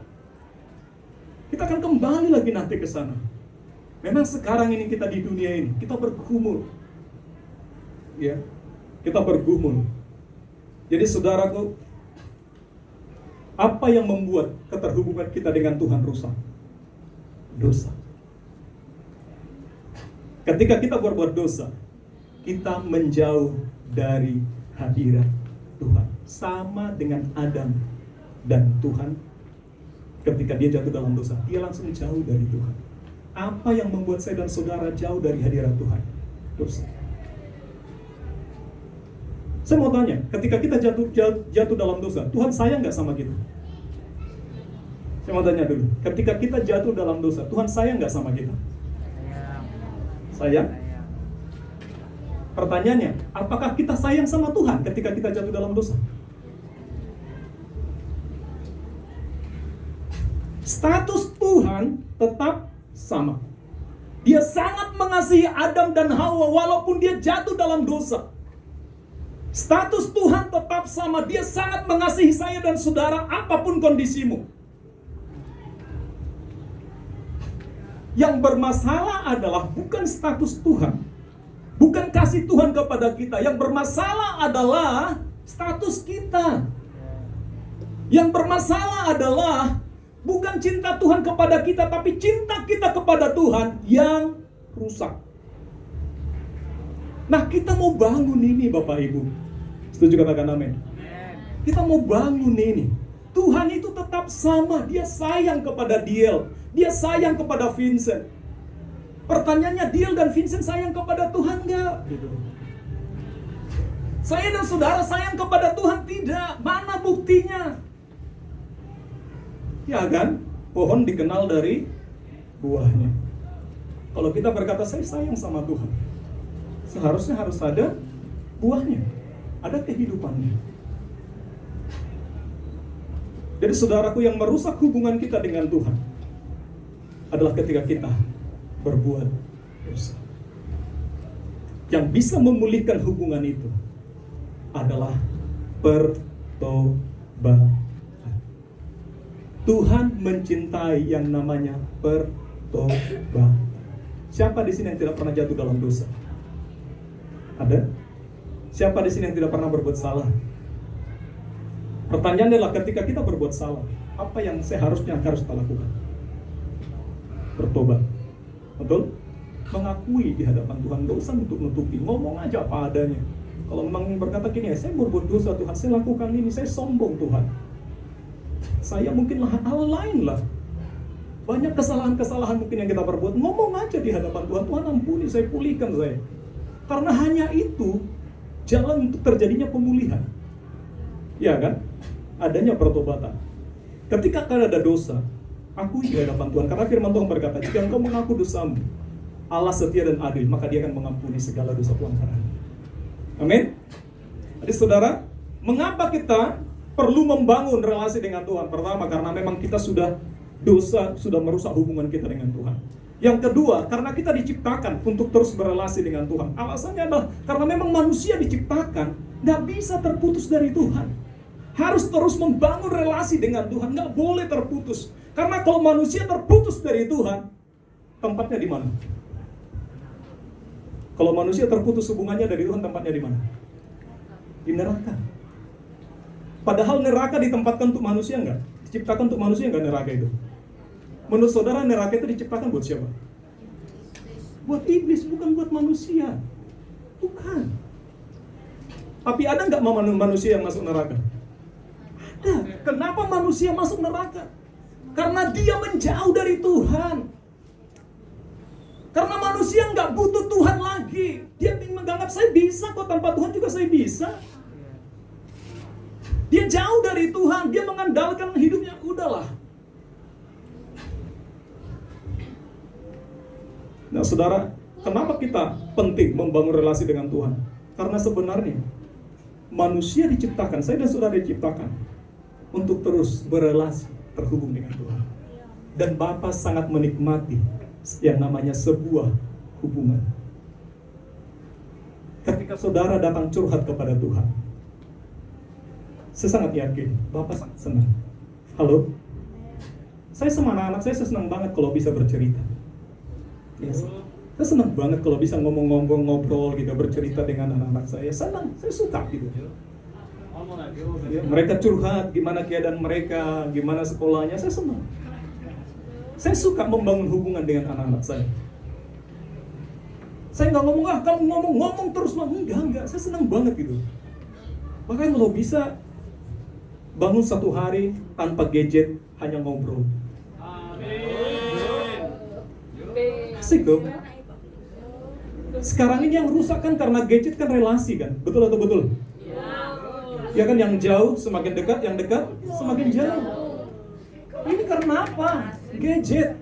Kita akan kembali lagi nanti ke sana. Memang sekarang ini kita di dunia ini, kita bergumul. Ya. Kita bergumul. Jadi saudaraku, apa yang membuat keterhubungan kita dengan Tuhan rusak? Dosa. Ketika kita berbuat dosa, kita menjauh dari hadirat Tuhan. Sama dengan Adam dan Tuhan. Ketika dia jatuh dalam dosa, dia langsung jauh dari Tuhan. Apa yang membuat saya dan saudara jauh dari hadirat Tuhan? Dosa. Saya mau tanya, ketika kita jatuh dalam dosa, Tuhan sayang nggak sama kita? Saya mau tanya dulu, ketika kita jatuh dalam dosa, Tuhan sayang nggak sama kita? Sayang? Pertanyaannya, apakah kita sayang sama Tuhan ketika kita jatuh dalam dosa? Status Tuhan tetap sama. Dia sangat mengasihi Adam dan Hawa walaupun dia jatuh dalam dosa. Status Tuhan tetap sama. Dia sangat mengasihi saya dan saudara apapun kondisimu. Yang bermasalah adalah bukan status Tuhan, bukan kasih Tuhan kepada kita. Yang bermasalah adalah status kita. Yang bermasalah adalah bukan cinta Tuhan kepada kita, tapi cinta kita kepada Tuhan yang rusak. Nah, kita mau bangun ini Bapak Ibu. Setuju katakan amin? Kita mau bangun ini. Tuhan itu tetap sama. Dia sayang kepada Diel. Dia sayang kepada Vincent. Pertanyaannya, Diel dan Vincent sayang kepada Tuhan enggak? Saya dan saudara sayang kepada Tuhan tidak. Mana buktinya? Ya kan? Pohon dikenal dari buahnya. Kalau kita berkata saya sayang sama Tuhan, seharusnya harus ada buahnya, ada kehidupannya. Jadi saudaraku, yang merusak hubungan kita dengan Tuhan adalah ketika kita berbuat dosa. Yang bisa memulihkan hubungan itu adalah pertobatan. Tuhan mencintai yang namanya pertobatan. Siapa di sini yang tidak pernah jatuh dalam dosa? Ada? Siapa di sini yang tidak pernah berbuat salah? Pertanyaannya adalah ketika kita berbuat salah, apa yang seharusnya harus kita lakukan? Bertobat. Betul? Mengakui di hadapan Tuhan, gak usah nutup-nutupi, ngomong aja apa adanya. Kalau memang berkata gini, saya berbuat dosa Tuhan, saya lakukan ini, saya sombong Tuhan, saya mungkin hal lain lah. Banyak kesalahan-kesalahan mungkin yang kita perbuat, ngomong aja di hadapan Tuhan, Tuhan ampuni, saya pulihkan saya. Karena hanya itu jalan untuk terjadinya pemulihan. Ya kan? Adanya pertobatan. Ketika kalian ada dosa, akui di hadapan Tuhan. Karena firman Tuhan berkata, jika engkau mengaku dosamu, Allah setia dan adil, maka Dia akan mengampuni segala dosa pelanggaran. Amin. Jadi saudara, mengapa kita perlu membangun relasi dengan Tuhan? Pertama, karena memang kita sudah dosa, sudah merusak hubungan kita dengan Tuhan. Yang kedua, karena kita diciptakan untuk terus berelasi dengan Tuhan. Alasannya adalah karena memang manusia diciptakan nggak bisa terputus dari Tuhan. Harus terus membangun relasi dengan Tuhan, nggak boleh terputus. Karena kalau manusia terputus dari Tuhan, tempatnya di mana? Kalau manusia terputus hubungannya dari Tuhan, tempatnya di mana? Di neraka. Padahal neraka ditempatkan untuk manusia nggak? Diciptakan untuk manusia nggak neraka itu? Menurut saudara neraka itu diciptakan buat siapa? Buat iblis, bukan buat manusia. Bukan. Tapi ada nggak manusia yang masuk neraka? Ada. Kenapa manusia masuk neraka? Karena dia menjauh dari Tuhan. Karena manusia nggak butuh Tuhan lagi. Dia menganggap saya bisa kok, tanpa Tuhan juga saya bisa. Dia jauh dari Tuhan. Dia mengandalkan hidupnya, udahlah. Nah saudara, kenapa kita penting membangun relasi dengan Tuhan? Karena sebenarnya manusia diciptakan, saya dan saudara diciptakan untuk terus berelasi, terhubung dengan Tuhan. Dan Bapa sangat menikmati yang namanya sebuah hubungan. Ketika saudara datang curhat kepada Tuhan, saya sangat yakin Bapa sangat senang. Halo? Saya sama anak-anak saya senang banget kalau bisa bercerita. Yes. Saya senang banget kalau bisa ngomong-ngomong, ngobrol gitu, bercerita dengan anak-anak saya. Senang, saya suka gitu. Ya, mereka curhat, gimana keadaan mereka, gimana sekolahnya, saya senang. Saya suka membangun hubungan dengan anak-anak saya. Saya nggak ngomong, kamu ngomong terus lah. Enggak, saya senang banget gitu. Bahkan kalau bisa bangun satu hari tanpa gadget, hanya ngobrol. Asik dong. Sekarang ini yang rusak kan karena gadget kan relasi kan, betul atau betul? Ya kan, yang jauh semakin dekat, yang dekat semakin jauh. Ini karena apa? Gadget.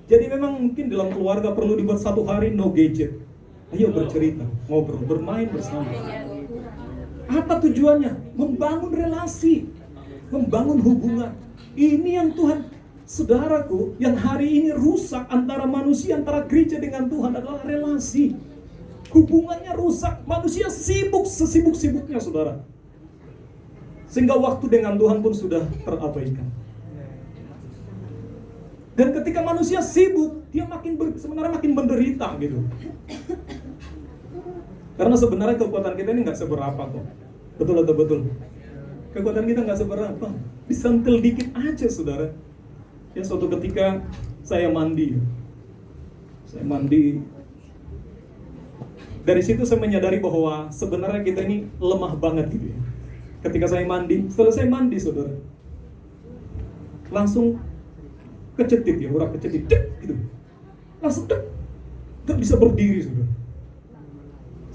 Jadi memang mungkin dalam keluarga perlu dibuat satu hari no gadget. Ayo bercerita, ngobrol, bermain bersama. Apa tujuannya? Membangun relasi, membangun hubungan. Ini yang Tuhan. Saudaraku, yang hari ini rusak antara manusia, antara gereja dengan Tuhan adalah relasi. Hubungannya rusak, manusia sibuk sesibuk-sibuknya saudara. Sehingga waktu dengan Tuhan pun sudah terabaikan. Dan ketika manusia sibuk, dia sebenarnya makin menderita gitu. Karena sebenarnya kekuatan kita ini nggak seberapa kok. Betul atau betul? Kekuatan kita nggak seberapa. Disentil dikit aja, saudara. Ya, suatu ketika saya mandi. Dari situ saya menyadari bahwa sebenarnya kita ini lemah banget gitu ya. Ketika saya mandi, setelah saya mandi, saudara, langsung kecetit ya, urat kecetit, gitu. Langsung nggak bisa berdiri, saudara.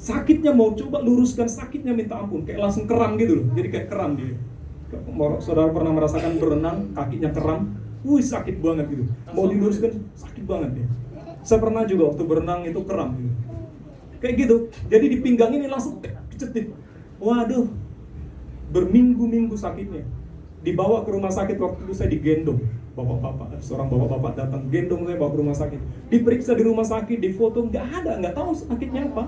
Sakitnya mau coba luruskan, sakitnya minta ampun, kayak langsung keram gitu loh. Jadi kayak keram dia. Saudara pernah merasakan berenang, kakinya keram, sakit banget gitu. Mau diluruskan, sakit banget ya. Saya pernah juga waktu berenang itu keram gitu. Kayak gitu. Jadi di pinggang ini langsung kecetit. Waduh, berminggu-minggu sakitnya. Dibawa ke rumah sakit, waktu itu saya digendong. Seorang bapak-bapak datang, gendong saya bawa ke rumah sakit. Diperiksa di rumah sakit, difoto, nggak tahu sakitnya apa.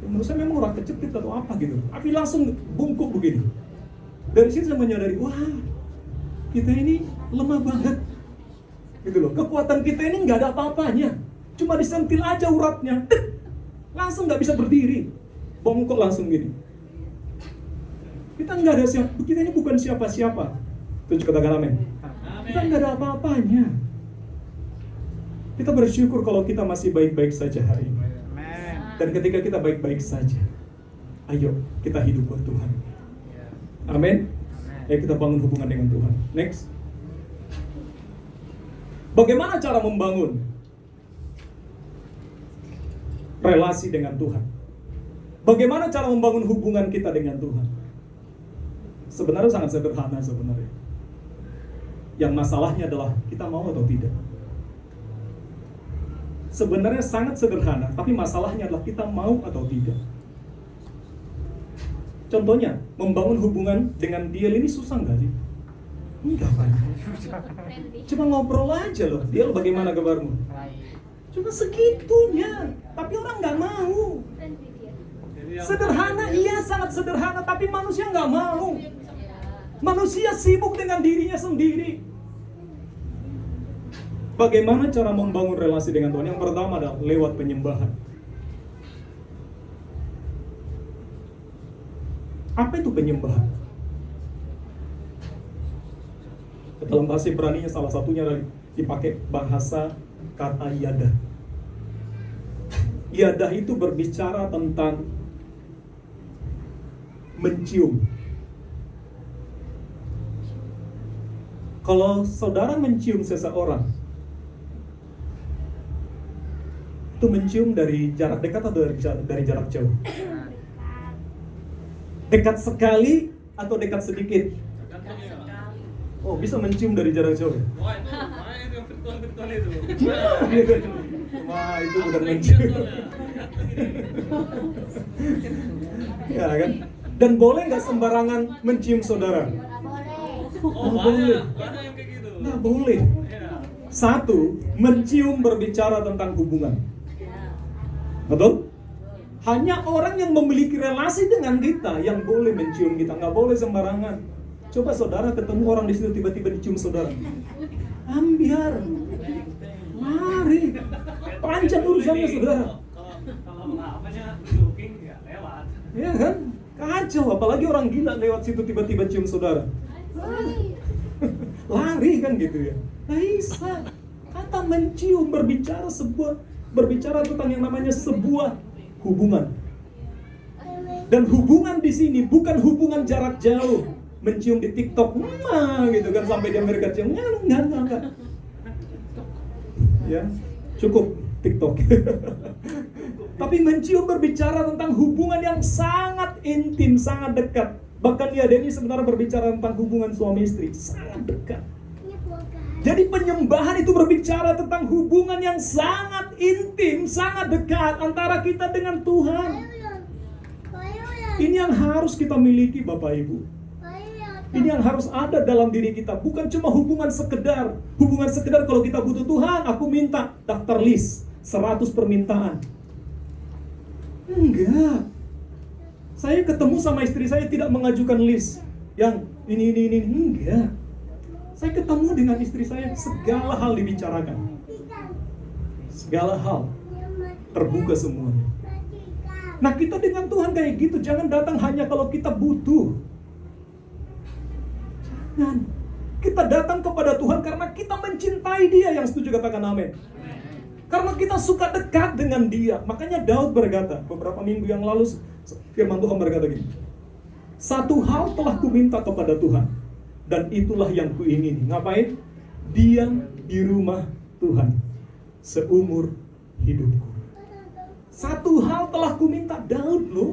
Menurut saya memang urat kecetit atau apa gitu. Tapi langsung bungkuk begini. Dari situ saya menyadari, wah, kita ini lemah banget. Gitu loh. Kekuatan kita ini nggak ada apa-apanya. Cuma disentil aja uratnya, langsung nggak bisa berdiri. Bongkok langsung gini. Kita nggak ada kita ini bukan siapa-siapa. Tunjuk katakan amin. Kita nggak ada apa-apanya. Kita bersyukur kalau kita masih baik-baik saja hari ini. Dan ketika kita baik-baik saja, ayo kita hidup buat Tuhan. Amin. Ayo kita bangun hubungan dengan Tuhan. Next. Bagaimana cara membangun relasi dengan Tuhan? Bagaimana cara membangun hubungan kita dengan Tuhan? Sebenarnya sangat sederhana sebenarnya. Yang masalahnya adalah kita mau atau tidak. Sebenarnya sangat sederhana, tapi masalahnya adalah kita mau atau tidak. Contohnya, membangun hubungan dengan dia ini susah nggak sih? Enggak, Pak. Cuma ngobrol aja loh. Dia bagaimana kabarmu? Cuma segitunya. Tapi orang nggak mau. Sederhana, iya sangat sederhana, tapi manusia nggak mau. Manusia sibuk dengan dirinya sendiri. Bagaimana cara membangun relasi dengan Tuhan? Yang pertama adalah lewat penyembahan. Apa itu penyembahan? Dalam bahasa Ibrani salah satunya dipakai bahasa kata yadah. Yadah itu berbicara tentang mencium. Kalau saudara mencium seseorang, itu mencium dari jarak dekat atau dari jarak jauh? Dekat sekali atau dekat sedikit? Oh, bisa mencium dari jarak jauh. Wah, itu yang virtual itu. Wah, itu bukan mencium. Ya kan? Dan boleh nggak sembarangan mencium saudara? Oh, boleh. Banyak yang kayak gitu. Nggak boleh. Satu, mencium berbicara tentang hubungan. Betul? Hanya orang yang memiliki relasi dengan kita yang boleh mencium kita, nggak boleh sembarangan. Coba saudara ketemu orang di situ tiba-tiba dicium saudara, ambiar, lari, panjang urusannya saudara. Kalau apanya looking ya lewat. Ya kan? Kacau, apalagi orang gila lewat situ tiba-tiba cium saudara. Lari kan gitu ya. Nah, bisa. Kata mencium berbicara tentang yang namanya sebuah hubungan. Dan hubungan di sini bukan hubungan jarak jauh, mencium di TikTok, gitu kan sampai di Amerika cium, enggak. Ya, cukup TikTok. Tapi mencium berbicara tentang hubungan yang sangat intim, sangat dekat. Bahkan dia ini sebenarnya berbicara tentang hubungan suami istri, sangat dekat. Jadi penyembahan itu berbicara tentang hubungan yang sangat intim, sangat dekat antara kita dengan Tuhan. Ini yang harus kita miliki Bapak Ibu. Ini yang harus ada dalam diri kita. Bukan cuma hubungan sekedar. Hubungan sekedar kalau kita butuh Tuhan, aku minta daftar list 100 permintaan. Enggak. Saya ketemu sama istri saya tidak mengajukan list yang ini. Enggak. Saya ketemu dengan istri saya, segala hal dibicarakan. Segala hal terbuka semuanya. Nah, kita dengan Tuhan kayak gitu, jangan datang hanya kalau kita butuh. Jangan. Kita datang kepada Tuhan karena kita mencintai Dia. Yang setuju katakan amin. Karena kita suka dekat dengan Dia. Makanya Daud berkata, beberapa minggu yang lalu firman Tuhan berkata gini, satu hal telah kuminta kepada Tuhan, dan itulah yang kuingini. Ngapain? Diam di rumah Tuhan seumur hidupku. Satu hal telah kuminta. Daud loh,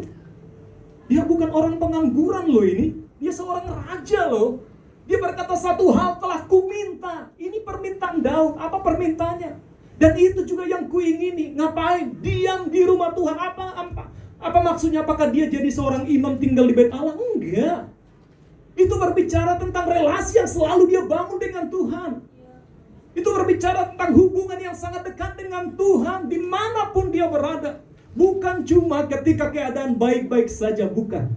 dia bukan orang pengangguran loh ini. Dia seorang raja loh. Dia berkata satu hal telah kuminta. Ini permintaan Daud. Apa permintaannya? Dan itu juga yang kuingini. Ngapain? Diam di rumah Tuhan. Apa maksudnya? Apakah dia jadi seorang imam tinggal di bait Allah? Enggak. Itu berbicara tentang relasi yang selalu dia bangun dengan Tuhan. Itu berbicara tentang hubungan yang sangat dekat dengan Tuhan dimanapun dia berada. Bukan cuma ketika keadaan baik-baik saja, bukan.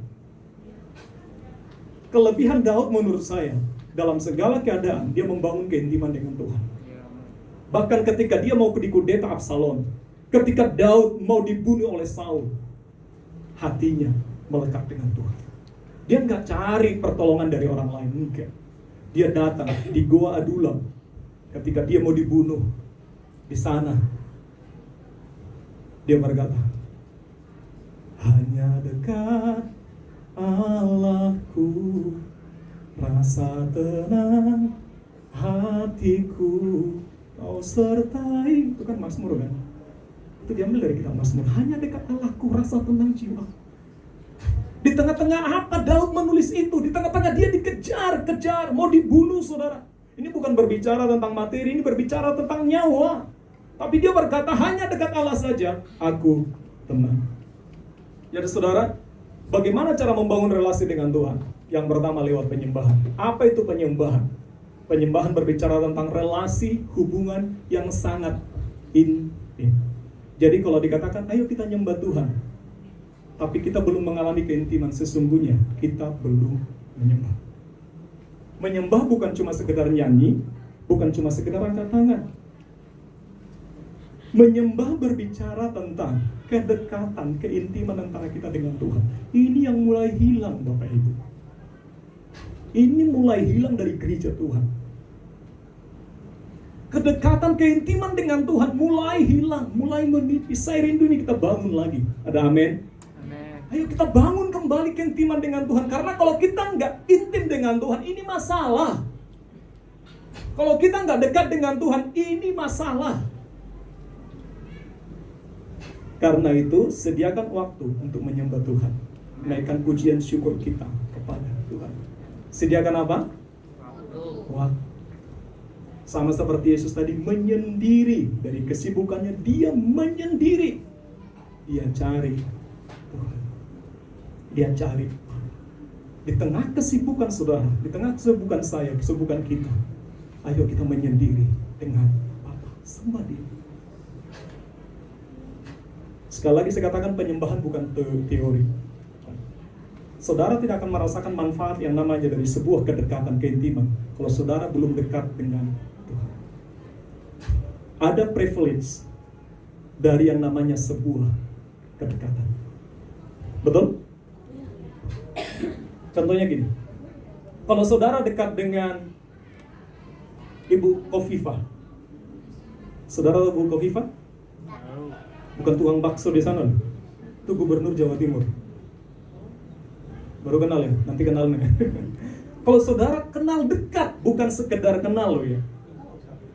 Kelebihan Daud menurut saya, dalam segala keadaan dia membangun keintiman dengan Tuhan. Bahkan ketika dia mau dikudeta Absalom, ketika Daud mau dibunuh oleh Saul, hatinya melekat dengan Tuhan. Dia nggak cari pertolongan dari orang lain, enggak. Dia datang di Goa Adulam, ketika dia mau dibunuh di sana, dia berkata, hanya dekat Allahku, rasa tenang hatiku, kau sertai. Itu kan Mazmur kan? Itu diambil dari kitab Mazmur. Hanya dekat Allahku, rasa tenang jiwa. Di tengah-tengah apa Daud menulis itu? Di tengah-tengah dia dikejar, mau dibunuh, saudara. Ini bukan berbicara tentang materi, ini berbicara tentang nyawa. Tapi dia berkata, hanya dekat Allah saja aku tenang. Jadi saudara, bagaimana cara membangun relasi dengan Tuhan? Yang pertama lewat penyembahan. Apa itu penyembahan? Penyembahan berbicara tentang relasi, hubungan yang sangat intim. Jadi kalau dikatakan, ayo kita nyembah Tuhan, tapi kita belum mengalami keintiman, sesungguhnya kita belum menyembah. Menyembah bukan cuma sekedar nyanyi, bukan cuma sekedar angkat tangan. Menyembah berbicara tentang kedekatan, keintiman antara kita dengan Tuhan. Ini yang mulai hilang, Bapak Ibu. Ini mulai hilang dari gereja Tuhan. Kedekatan, keintiman dengan Tuhan mulai hilang, mulai menipis. Saya rindu ini kita bangun lagi. Ada amin? Ayo kita bangun kembali keintiman dengan Tuhan. Karena kalau kita nggak intim dengan Tuhan, ini masalah. Kalau kita nggak dekat dengan Tuhan, ini masalah. Karena itu, sediakan waktu untuk menyembah Tuhan. Naikkan pujian syukur kita kepada Tuhan. Sediakan apa? Waktu. Sama seperti Yesus tadi, menyendiri. Dari kesibukannya, dia menyendiri. Dia cari Tuhan. Dia cari. Di tengah kesibukan saudara, di tengah kesibukan saya, kesibukan kita, ayo kita menyendiri dengan Bapa. Sembah Dia. Sekali lagi saya katakan, penyembahan bukan teori. Saudara tidak akan merasakan manfaat yang namanya dari sebuah kedekatan, keintiman, kalau saudara belum dekat dengan Tuhan. Ada privilege dari yang namanya sebuah kedekatan. Betul? Contohnya gini, kalau saudara dekat dengan Ibu Kofifa, saudara tahu Ibu Kofifa? Bukan tukang bakso di sana loh. Itu gubernur Jawa Timur. Baru kenal ya? Nanti kenalnya. Kalau saudara kenal dekat, bukan sekedar kenal loh ya,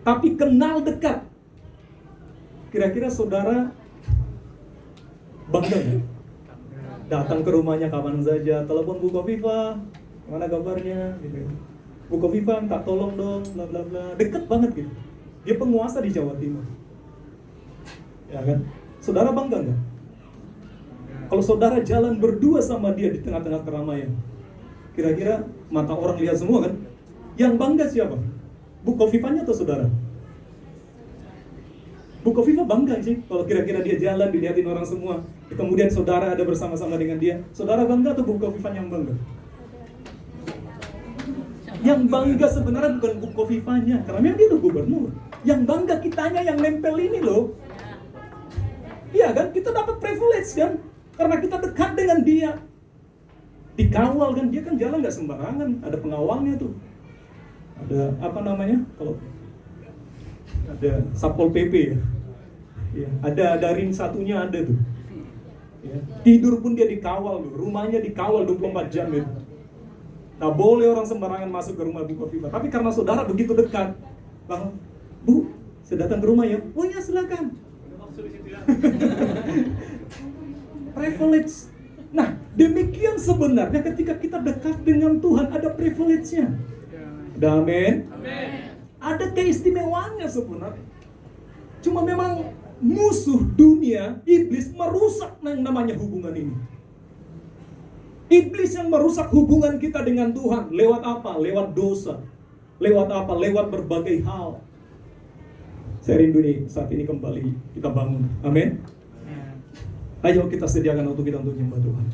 tapi kenal dekat. Kira-kira saudara bangga nggak? Datang ke rumahnya kapan saja, telepon Bu Kofifa, mana kabarnya? Gitu. Bu Kofifa, tak tolong dong, bla bla bla. Dekat banget gitu. Dia penguasa di Jawa Timur. Ya kan? Saudara bangga nggak? Kalau saudara jalan berdua sama dia di tengah-tengah keramaian, kira-kira mata orang lihat semua kan? Yang bangga siapa? Bu Kofifanya atau saudara? Bu Kofifa bangga sih kalau kira-kira dia jalan dilihatin orang semua, kemudian saudara ada bersama-sama dengan dia. Saudara bangga atau Bu Kofifa yang bangga? Yang bangga sebenarnya bukan Bu Kofifanya, karena memang dia udah gubernur. Yang bangga kitanya yang nempel ini loh. Iya kan, kita dapat privilege kan, karena kita dekat dengan dia. Dikawal kan, dia kan jalan nggak sembarangan, ada pengawalnya tuh. Ada apa namanya, kalau ada Satpol PP ya. Ya, ada ring satunya ada tuh. Ya. Tidur pun dia dikawal tuh, rumahnya dikawal 24 jam gitu. Nah boleh orang sembarangan masuk ke rumah Bu Kofifa, tapi karena saudara begitu dekat, Bang, Bu, saya datang ke rumah ya. Oh ya silakan. Privilege. Nah demikian sebenarnya ketika kita dekat dengan Tuhan ada privilege-nya. Amin. Ada keistimewaannya sebenarnya. Cuma memang musuh dunia, iblis merusak yang namanya hubungan ini. Iblis yang merusak hubungan kita dengan Tuhan. Lewat apa? Lewat dosa. Lewat apa? Lewat berbagai hal. Saya rindu nih saat ini kembali kita bangun. Amin. Ayo kita sediakan waktu kita untuk menyembah Tuhan.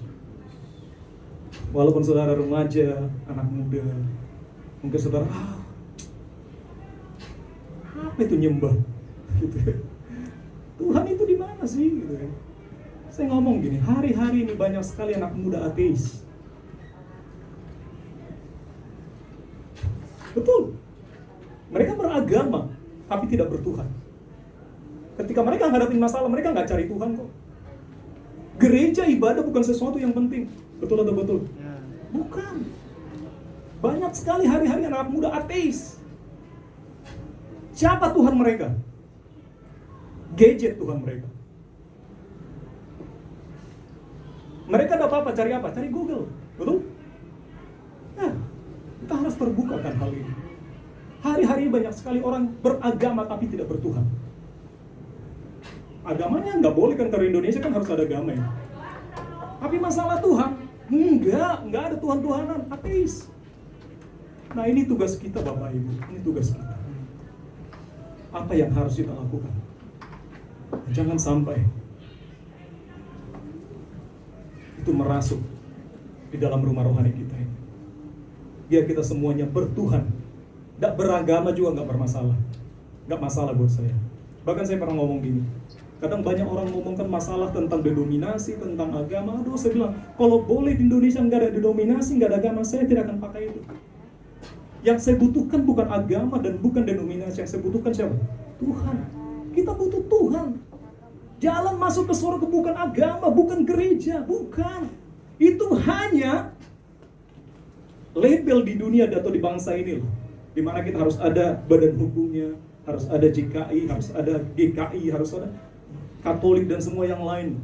Walaupun saudara remaja, anak muda, mungkin saudara, apa itu nyembah? Gitu. Tuhan itu di mana sih? Gitu kan. Saya ngomong gini, hari-hari ini banyak sekali anak muda ateis. Betul. Mereka beragama, tapi tidak bertuhan. Ketika mereka ngadapin masalah, mereka nggak cari Tuhan kok. Gereja ibadah bukan sesuatu yang penting. Betul atau betul? Bukan. Banyak sekali hari-hari anak muda ateis. Siapa Tuhan mereka? Gadget Tuhan mereka. Mereka ada apa-apa, cari apa? Cari Google. Betul? Nah, kita harus terbuka kan hal ini. Hari-hari banyak sekali orang beragama tapi tidak bertuhan. Agamanya nggak boleh kan, karena Indonesia kan harus ada agama ya. Tapi masalah Tuhan, nggak ada Tuhan-Tuhanan, ateis. Nah ini tugas kita Bapak Ibu, ini tugas kita. Apa yang harus kita lakukan? Jangan sampai itu merasuk di dalam rumah rohani kita ini. Biar kita semuanya bertuhan. Nggak beragama juga nggak bermasalah. Nggak masalah buat saya. Bahkan saya pernah ngomong gini. Kadang banyak orang ngomongkan masalah tentang denominasi, tentang agama. Aduh, saya bilang, kalau boleh di Indonesia nggak ada denominasi, nggak ada agama, saya tidak akan pakai itu. Yang saya butuhkan bukan agama dan bukan denominasi. Yang saya butuhkan siapa? Tuhan. Kita butuh Tuhan. Jalan masuk ke surga bukan agama, bukan gereja, bukan. Itu hanya label di dunia atau di bangsa ini loh. Dimana kita harus ada badan hukumnya, harus ada JKI, harus ada GKI, harus ada Katolik dan semua yang lain.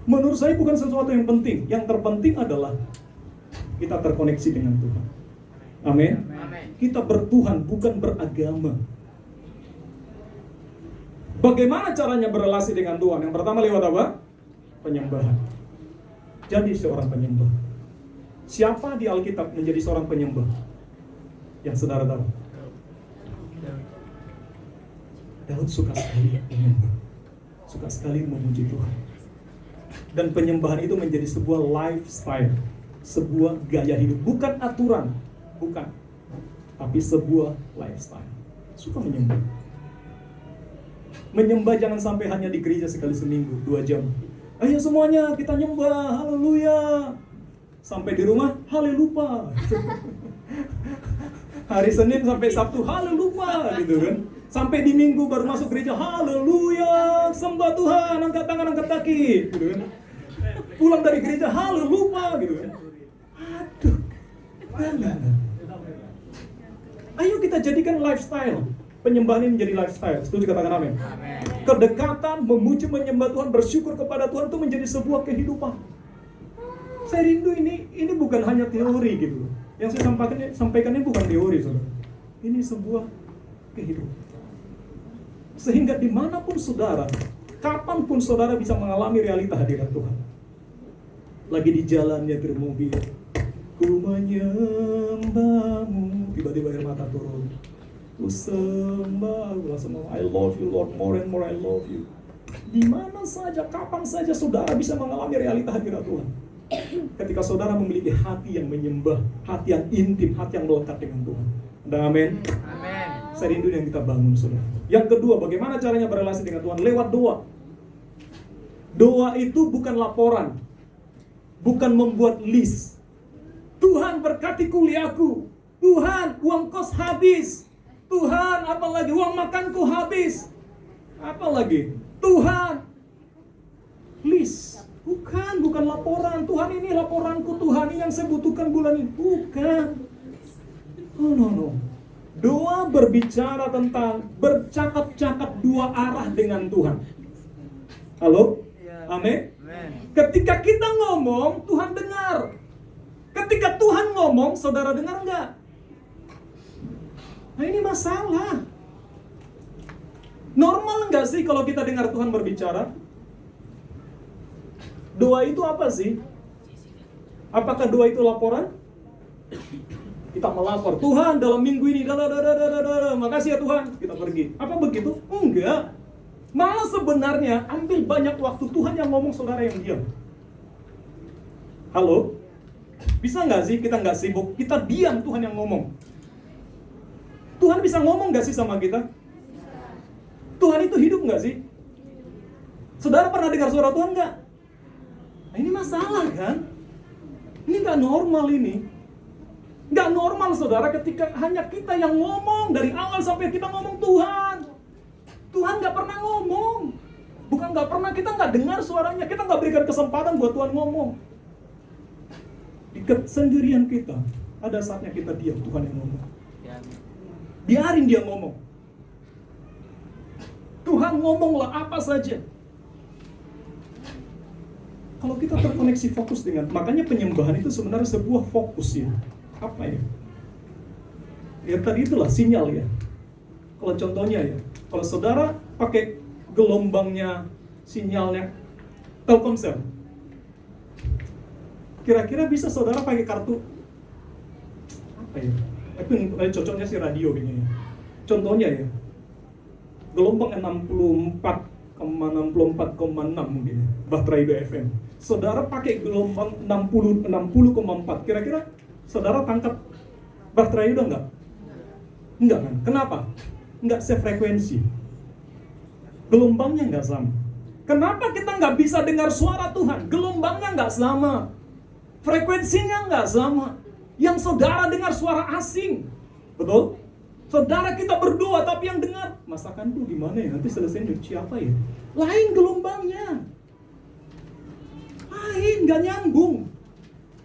Menurut saya bukan sesuatu yang penting. Yang terpenting adalah kita terkoneksi dengan Tuhan. Amin. Kita bertuhan, bukan beragama. Bagaimana caranya berrelasi dengan Tuhan? Yang pertama lewat apa? Penyembahan. Jadi seorang penyembah. Siapa di Alkitab menjadi seorang penyembah? Yang saudara tahu? Daud suka sekali menyembah. Suka sekali memuji Tuhan. Dan penyembahan itu menjadi sebuah lifestyle, sebuah gaya hidup, bukan aturan, bukan, tapi sebuah lifestyle. Suka menyembah. Menyembah jangan sampai hanya di gereja sekali seminggu, 2 jam. Ayo semuanya kita nyembah, haleluya. Sampai di rumah, haleluya. Hari Senin sampai Sabtu, haleluya, gitu kan. Sampai di Minggu baru masuk gereja, haleluya, sembah Tuhan, angkat tangan, angkat kaki, gitu kan. Pulang dari gereja, haleluya, gitu kan. Aduh, nah. Ayo kita jadikan lifestyle. Penyembahan ini menjadi lifestyle. Setuju, katakan amin. Kedekatan, memuji, menyembah Tuhan, bersyukur kepada Tuhan itu menjadi sebuah kehidupan. Saya rindu ini bukan hanya teori gitu. Yang saya sampaikan ini bukan teori, saudara. Ini sebuah kehidupan. Sehingga dimanapun saudara, kapanpun saudara bisa mengalami realita hadirat Tuhan. Lagi di jalan, nyetir mobil, ku menyembahmu, tiba-tiba air mata turun. Ku sembah, langsung I love you Lord, more and more I love you. Di mana saja, kapan saja saudara bisa mengalami realita hadirat Tuhan. ketika saudara memiliki hati yang menyembah, hati yang intim, hati yang melekat dengan Tuhan. Ada amin? Amin. Saya rindu yang kita bangun, saudara. Yang kedua, bagaimana caranya berrelasi dengan Tuhan? Lewat doa. Doa itu bukan laporan, bukan membuat list. Tuhan berkati kuliahku, Tuhan uang kos habis, Tuhan apalagi uang makanku habis, apalagi Tuhan list. Bukan laporan. Tuhan ini laporanku, Tuhan ini yang saya butuhkan bulan ini. Bukan. No. Doa berbicara tentang bercakap-cakap dua arah dengan Tuhan. Halo? Amin. Ketika kita ngomong, Tuhan dengar. Ketika Tuhan ngomong, saudara dengar enggak? Nah, ini masalah. Normal enggak sih kalau kita dengar Tuhan berbicara? Doa itu apa sih? Apakah doa itu laporan? Kita melapor, Tuhan dalam minggu ini, makasih ya Tuhan, kita pergi. Apa begitu? Enggak. Malah sebenarnya ambil banyak waktu, Tuhan yang ngomong, saudara yang diam. Halo? Bisa nggak sih kita nggak sibuk, kita diam, Tuhan yang ngomong? Tuhan bisa ngomong nggak sih sama kita? Tuhan itu hidup nggak sih? Saudara pernah dengar suara Tuhan nggak? Nah, ini masalah kan? Ini nggak normal ini. Nggak normal saudara ketika hanya kita yang ngomong dari awal sampai kita ngomong Tuhan. Tuhan nggak pernah ngomong. Bukan nggak pernah, kita nggak dengar suaranya. Kita nggak berikan kesempatan buat Tuhan ngomong. Di kesendirian kita, ada saatnya kita diam, Tuhan yang ngomong. Biarin dia ngomong. Tuhan ngomonglah apa saja. Kalau kita terkoneksi fokus dengan, makanya penyembahan itu sebenarnya sebuah fokus ya. Apa ya? Ya tadi itulah sinyal ya. Kalau contohnya ya, kalau saudara pakai gelombangnya, sinyalnya Telkomsel, kira-kira bisa saudara pakai kartu apa ya? Itu cocoknya sih radio kayaknya ya. Contohnya ya, gelombang 64,6 mungkin ya, Bahtera FM. Saudara pakai gelombang 60,4, kira-kira saudara tangkap Bahtera udah enggak? Enggak kan? Kenapa? Enggak sefrekuensi. Gelombangnya enggak sama. Kenapa kita enggak bisa dengar suara Tuhan? Gelombangnya enggak sama. Frekuensinya enggak sama. Yang saudara dengar suara asing. Betul? Saudara kita berdoa tapi yang dengar, masakan tuh gimana ya? Nanti selesai nyuci apa ya? Lain gelombangnya. Lain, enggak nyambung.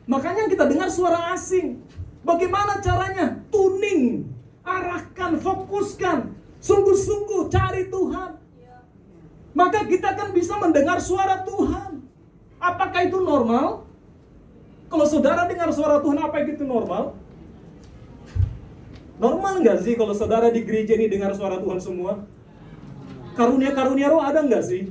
Makanya kita dengar suara asing. Bagaimana caranya? Tuning, arahkan, fokuskan, sungguh-sungguh cari Tuhan. Maka kita akan bisa mendengar suara Tuhan. Apakah itu normal? Kalau saudara dengar suara Tuhan, apa itu normal? Normal nggak sih kalau saudara di gereja ini dengar suara Tuhan semua? Karunia-karunia roh ada nggak sih?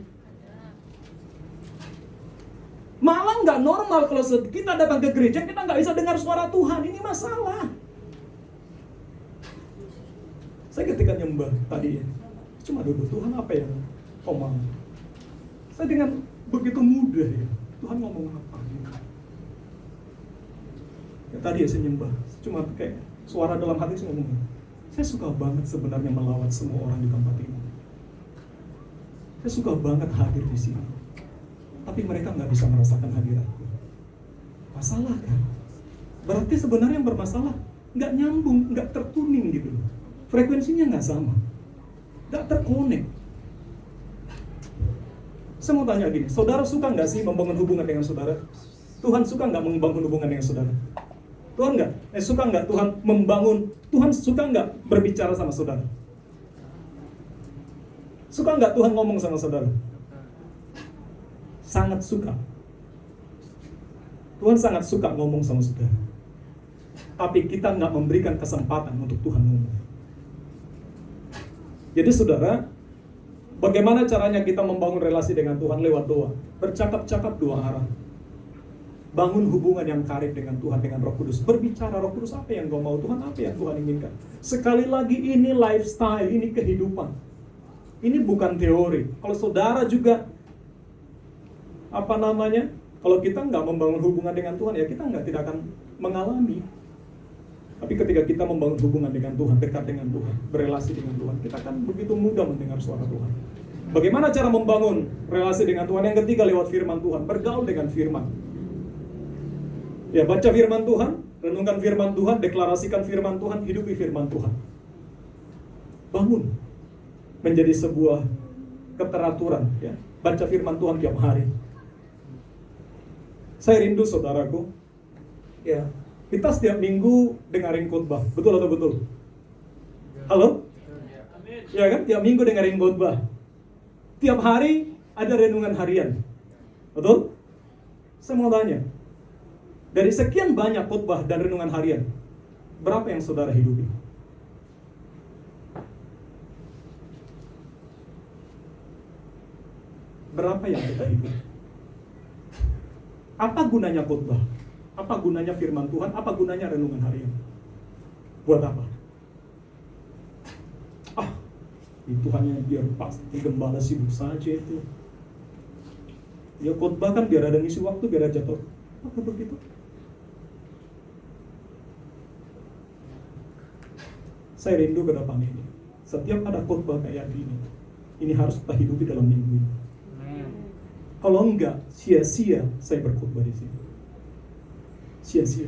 Malah nggak normal kalau kita datang ke gereja, kita nggak bisa dengar suara Tuhan. Ini masalah. Saya ketika nyembah tadi ya, cuma duduk, Tuhan apa yang kau mau? Saya dengan begitu mudah ya, Tuhan ngomong apa? Ya, tadi ya saya nyembah, cuma kayak suara dalam hati saya ngomong, saya suka banget sebenarnya melawat semua orang di tempat ini. Saya suka banget hadir di sini. Tapi mereka nggak bisa merasakan hadiratku. Masalah kan? Berarti sebenarnya yang bermasalah nggak nyambung, nggak tertuning gitu. Frekuensinya nggak sama, nggak terkonek. Saya mau tanya gini, saudara suka nggak sih membangun hubungan dengan saudara? Tuhan suka nggak membangun hubungan dengan saudara? Tuhan nggak? Suka nggak Tuhan membangun? Tuhan suka nggak berbicara sama saudara? Suka nggak Tuhan ngomong sama saudara? Sangat suka. Tuhan sangat suka ngomong sama saudara. Tapi kita nggak memberikan kesempatan untuk Tuhan ngomong. Jadi saudara, bagaimana caranya kita membangun relasi dengan Tuhan? Lewat doa. Bercakap-cakap dua arah. Bangun hubungan yang karib dengan Tuhan, dengan Roh Kudus. Berbicara, Roh Kudus apa yang kau mau? Tuhan apa yang Tuhan inginkan? Sekali lagi ini lifestyle, ini kehidupan. Ini bukan teori. Kalau saudara juga Kalau kita nggak membangun hubungan dengan Tuhan, ya kita tidak akan mengalami. Tapi ketika kita membangun hubungan dengan Tuhan, dekat dengan Tuhan, berelasi dengan Tuhan, kita akan begitu mudah mendengar suara Tuhan. Bagaimana cara membangun relasi dengan Tuhan? Yang ketiga, lewat firman Tuhan, bergaul dengan firman. Ya, baca firman Tuhan, renungkan firman Tuhan, deklarasikan firman Tuhan, hidupi firman Tuhan. Bangun menjadi sebuah keteraturan, ya. Baca firman Tuhan tiap hari. Saya rindu, saudaraku, ya, kita setiap minggu dengerin khotbah, betul atau betul? Halo? Ya kan, tiap minggu dengerin khotbah. Tiap hari ada renungan harian, betul? Saya mau tanya, dari sekian banyak khotbah dan renungan harian, berapa yang saudara hidupi? Berapa yang kita hidupi? Apa gunanya khotbah? Apa gunanya firman Tuhan? Apa gunanya renungan harian? Buat apa? Itu hanya biar pasti gembala sibuk saja itu. Ya khotbah kan biar ada ngisi waktu, biar ada jatuh. Apa begitu? Saya rindu ke depan ini. Setiap ada khotbah kayak ini harus kita hidupi dalam minggu ini. Kalau enggak, sia-sia saya berkhotbah di sini. Sia-sia.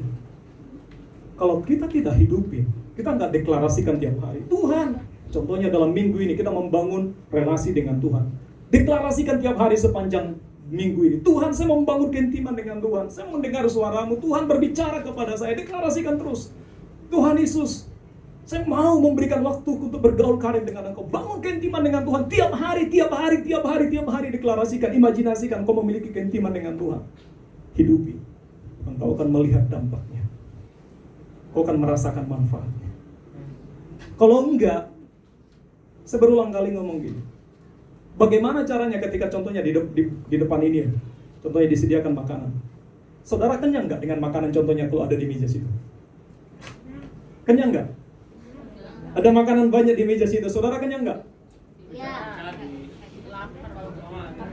Kalau kita tidak hidupin, kita enggak deklarasikan tiap hari. Tuhan, contohnya dalam minggu ini kita membangun relasi dengan Tuhan. Deklarasikan tiap hari sepanjang minggu ini. Tuhan, saya membangun keintiman dengan Tuhan. Saya mendengar suaramu. Tuhan berbicara kepada saya. Deklarasikan terus. Tuhan Yesus, saya mau memberikan waktu untuk bergaul karib dengan Engkau. Bangun keintiman dengan Tuhan. Tiap hari deklarasikan, imajinasikan Engkau memiliki keintiman dengan Tuhan. Hidupi. Engkau akan melihat dampaknya. Engkau akan merasakan manfaatnya. Kalau enggak, saya berulang kali ngomong gini. Bagaimana caranya ketika contohnya di depan ini ya, contohnya disediakan makanan. Saudara kenyang nggak dengan makanan contohnya kalau ada di meja situ? Kenyang nggak? Ada makanan banyak di meja situ, saudara kenyang nggak? Ya.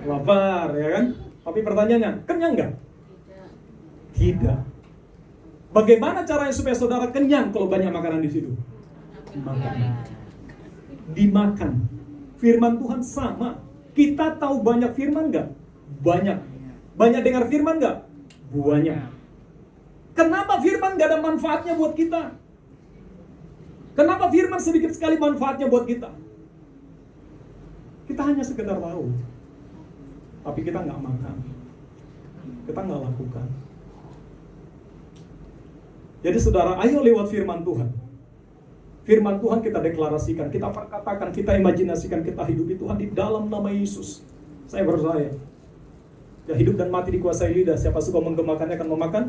Lapar, ya kan? Tapi pertanyaannya, kenyang nggak? Tidak. Bagaimana caranya supaya saudara kenyang kalau banyak makanan di situ? Dimakan. Firman Tuhan sama. Kita tahu banyak firman nggak? Banyak. Banyak dengar firman nggak? Banyak. Kenapa firman nggak ada manfaatnya buat kita? Kenapa firman sedikit sekali manfaatnya buat kita? Kita hanya sekedar tahu, tapi kita nggak makan, kita nggak lakukan. Jadi saudara, ayo lewat firman Tuhan. Firman Tuhan kita deklarasikan, kita perkatakan, kita imajinasikan, kita hidupi Tuhan di dalam nama Yesus. Saya percaya, ya hidup dan mati dikuasai lidah. Siapa suka menggemakannya akan memakan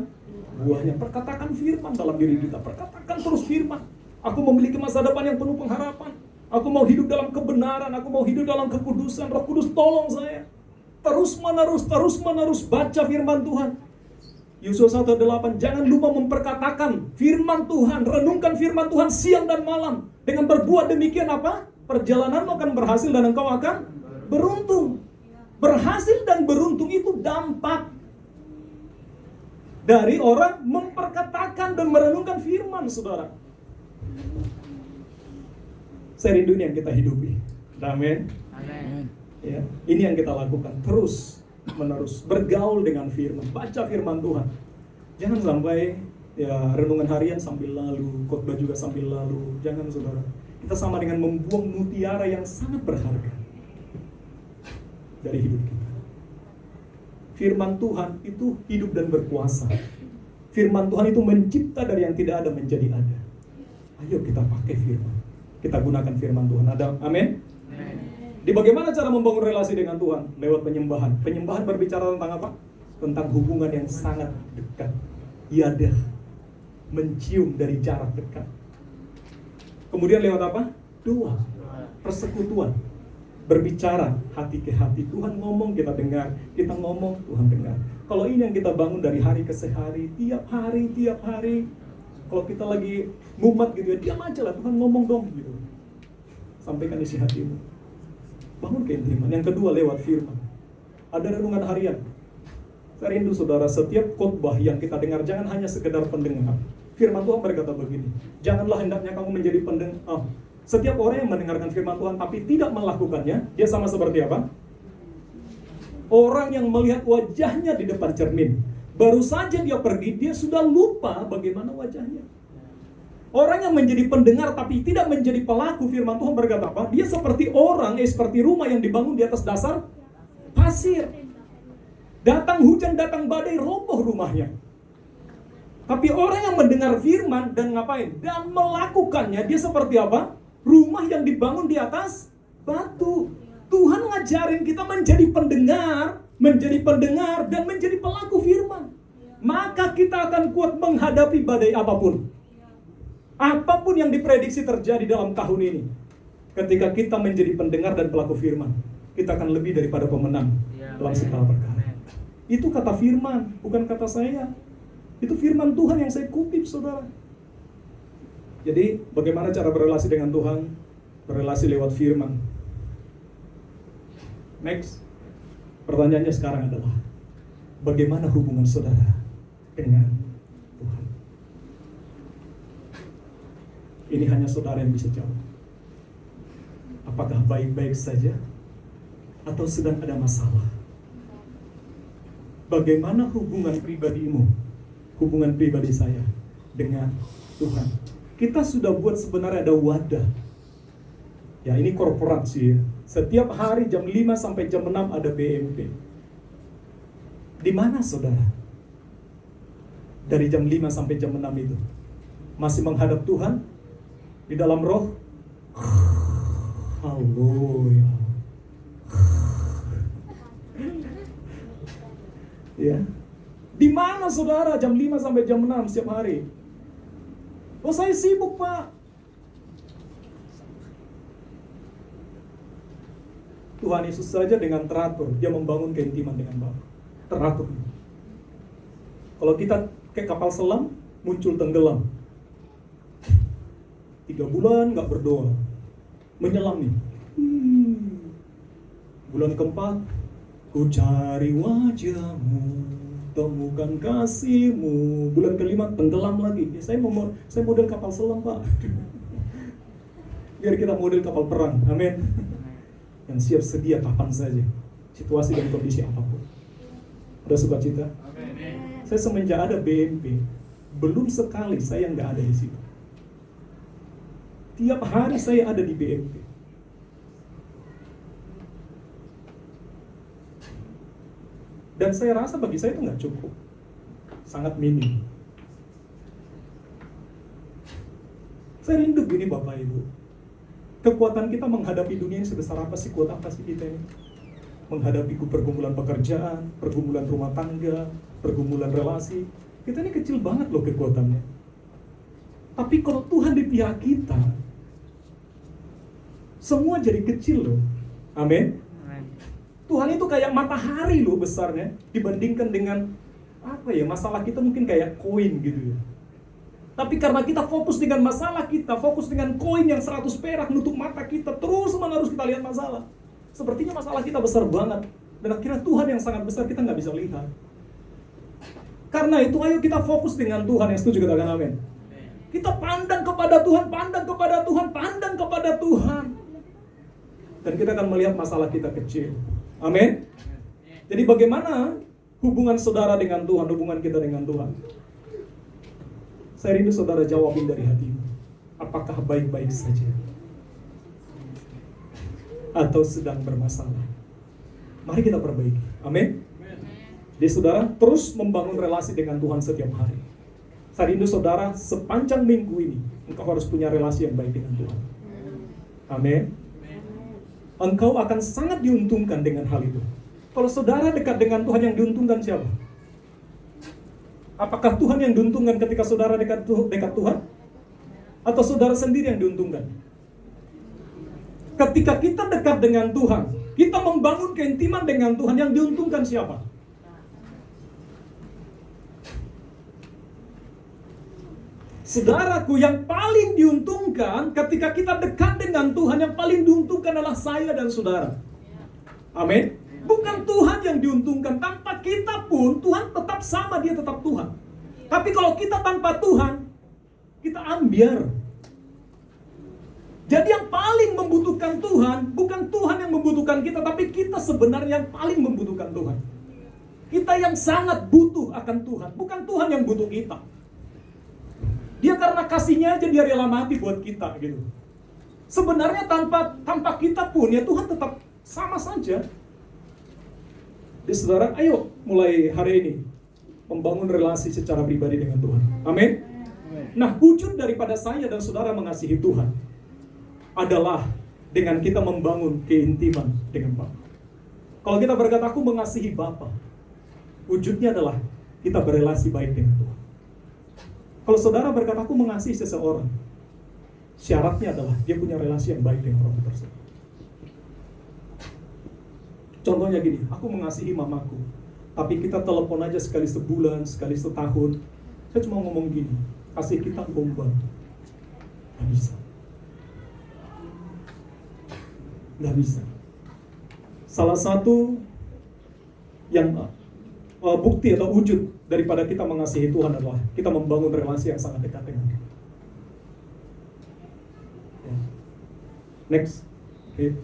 buahnya. Perkatakan firman dalam diri kita, perkatakan terus firman. Aku memiliki masa depan yang penuh pengharapan. Aku mau hidup dalam kebenaran. Aku mau hidup dalam kekudusan. Roh Kudus tolong saya. Terus menerus baca firman Tuhan. Yosua 1:8, jangan lupa memperkatakan firman Tuhan. Renungkan firman Tuhan siang dan malam. Dengan berbuat demikian apa? Perjalananmu akan berhasil dan engkau akan beruntung. Berhasil dan beruntung itu dampak dari orang memperkatakan dan merenungkan firman, saudara. Saya rindu ini yang kita hidupi. Amin. Ya, ini yang kita lakukan terus menerus, bergaul dengan firman, baca firman Tuhan. Jangan sampai ya renungan harian sambil lalu, khotbah juga sambil lalu. Jangan, saudara. Kita sama dengan membuang mutiara yang sangat berharga dari hidup kita. Firman Tuhan itu hidup dan berkuasa. Firman Tuhan itu mencipta dari yang tidak ada menjadi ada. Ayo kita pakai firman. Kita gunakan firman Tuhan. Ada, amin? Di bagaimana cara membangun relasi dengan Tuhan? Lewat penyembahan. Penyembahan berbicara tentang apa? Tentang hubungan yang sangat dekat. Yadah. Mencium dari jarak dekat. Kemudian lewat apa? Doa. Persekutuan. Berbicara hati ke hati. Tuhan ngomong, kita dengar. Kita ngomong, Tuhan dengar. Kalau ini yang kita bangun dari hari ke hari, tiap hari. Kalau kita lagi mumet gitu ya, diam aja lah, Tuhan ngomong dong gitu. Sampaikan isi hatimu. Bangun keintiman. Yang kedua lewat firman. Ada renungan harian. Saya rindu saudara, setiap khotbah yang kita dengar jangan hanya sekedar pendengar. Firman Tuhan berkata begini, janganlah hendaknya kamu menjadi pendengar. Setiap orang yang mendengarkan firman Tuhan tapi tidak melakukannya, dia sama seperti apa? Orang yang melihat wajahnya di depan cermin. Baru saja dia pergi, dia sudah lupa bagaimana wajahnya. Orang yang menjadi pendengar tapi tidak menjadi pelaku, firman Tuhan berkata apa? Dia seperti seperti rumah yang dibangun di atas dasar pasir. Datang hujan, datang badai, roboh rumahnya. Tapi orang yang mendengar firman dan ngapain? Dan melakukannya, dia seperti apa? Rumah yang dibangun di atas batu. Tuhan ngajarin kita menjadi pendengar dan menjadi pelaku firman. Maka kita akan kuat menghadapi badai apapun. Apapun yang diprediksi terjadi dalam tahun ini. Ketika kita menjadi pendengar dan pelaku firman, kita akan lebih daripada pemenang dalam segala perkara. Itu kata firman, bukan kata saya. Itu firman Tuhan yang saya kutip, saudara. Jadi, bagaimana cara berrelasi dengan Tuhan? Berrelasi lewat firman. Next, pertanyaannya sekarang adalah, bagaimana hubungan saudara dengan Tuhan? Ini hanya saudara yang bisa jawab. Apakah baik-baik saja? Atau sedang ada masalah? Bagaimana hubungan pribadimu? Hubungan pribadi saya dengan Tuhan? Kita sudah buat sebenarnya ada wadah. Ya, ini korporasi ya. Setiap hari jam 5 sampai jam 6 ada BMP. Di mana saudara? Dari jam 5 sampai jam 6 itu masih menghadap Tuhan di dalam roh? Haleluya. Ya. Di mana saudara jam 5 sampai jam 6 setiap hari? Oh, saya sibuk, Pak. Tuhan Yesus saja dengan teratur, dia membangun keintiman dengan Bapa. Teratur. Kalau kita kayak kapal selam, muncul tenggelam. 3 bulan gak berdoa, menyelam nih. Bulan keempat, ku cari wajahmu, temukan kasihmu. Bulan kelima, tenggelam lagi. Ya, saya model kapal selam, Pak. Biar kita model kapal perang, amin. Yang siap sedia kapan saja, situasi dan kondisi apapun. Ada sukacita? Saya semenjak ada BMP, belum sekali saya nggak ada di situ. Tiap hari saya ada di BMP. Dan saya rasa bagi saya itu nggak cukup, sangat minim. Saya rindu gini Bapak Ibu. Kekuatan kita menghadapi dunia ini sebesar apa sih? Kuat apa sih kita ini? Menghadapi pergumulan pekerjaan, pergumulan rumah tangga, pergumulan relasi. Kita ini kecil banget loh kekuatannya. Tapi kalau Tuhan di pihak kita, semua jadi kecil loh. Amin. Tuhan itu kayak matahari loh besarnya, dibandingkan dengan masalah kita mungkin kayak koin gitu ya. Tapi karena kita fokus dengan masalah kita, fokus dengan koin yang 100 perak nutup mata kita, terus menerus kita lihat masalah. Sepertinya masalah kita besar banget. Dan akhirnya Tuhan yang sangat besar kita nggak bisa lihat. Karena itu ayo kita fokus dengan Tuhan. Yang setuju katakan amin. Kita pandang kepada Tuhan, pandang kepada Tuhan, pandang kepada Tuhan. Dan kita akan melihat masalah kita kecil. Amin. Jadi bagaimana hubungan saudara dengan Tuhan, hubungan kita dengan Tuhan? Saya rindu saudara jawabin dari hatimu. Apakah baik-baik saja? Atau sedang bermasalah? Mari kita perbaiki. Amin. Jadi saudara terus membangun relasi dengan Tuhan setiap hari. Saya rindu saudara sepanjang minggu ini engkau harus punya relasi yang baik dengan Tuhan. Amin. Engkau akan sangat diuntungkan dengan hal itu. Kalau saudara dekat dengan Tuhan, yang diuntungkan siapa? Apakah Tuhan yang diuntungkan ketika saudara dekat Tuhan? Atau saudara sendiri yang diuntungkan? Ketika kita dekat dengan Tuhan, kita membangun keintiman dengan Tuhan, yang diuntungkan siapa? Saudaraku, yang paling diuntungkan ketika kita dekat dengan Tuhan, yang paling diuntungkan adalah saya dan saudara. Amin. Bukan Tuhan yang diuntungkan. Tanpa kita pun Tuhan tetap sama, dia tetap Tuhan. Tapi kalau kita tanpa Tuhan, kita ambiar. Jadi yang paling membutuhkan Tuhan, bukan Tuhan yang membutuhkan kita, tapi kita sebenarnya yang paling membutuhkan Tuhan. Kita yang sangat butuh akan Tuhan, bukan Tuhan yang butuh kita. Dia karena kasihnya aja dia rela mati buat kita gitu. Sebenarnya tanpa kita pun ya Tuhan tetap sama saja. Jadi saudara, ayo mulai hari ini membangun relasi secara pribadi dengan Tuhan. Amin. Nah, wujud daripada saya dan saudara mengasihi Tuhan adalah dengan kita membangun keintiman dengan Bapa. Kalau kita berkata aku mengasihi Bapa, wujudnya adalah kita berelasi baik dengan Tuhan. Kalau saudara berkata aku mengasihi seseorang, syaratnya adalah dia punya relasi yang baik dengan orang tersebut. Contohnya gini, aku mengasihi mamaku, tapi kita telepon aja sekali sebulan, sekali setahun. Saya cuma ngomong gini, kasih kita gombal. Gak bisa. Gak bisa. Salah satu yang bukti atau wujud daripada kita mengasihi Tuhan adalah kita membangun relasi yang sangat dekat dengan Dia. Next. Okay.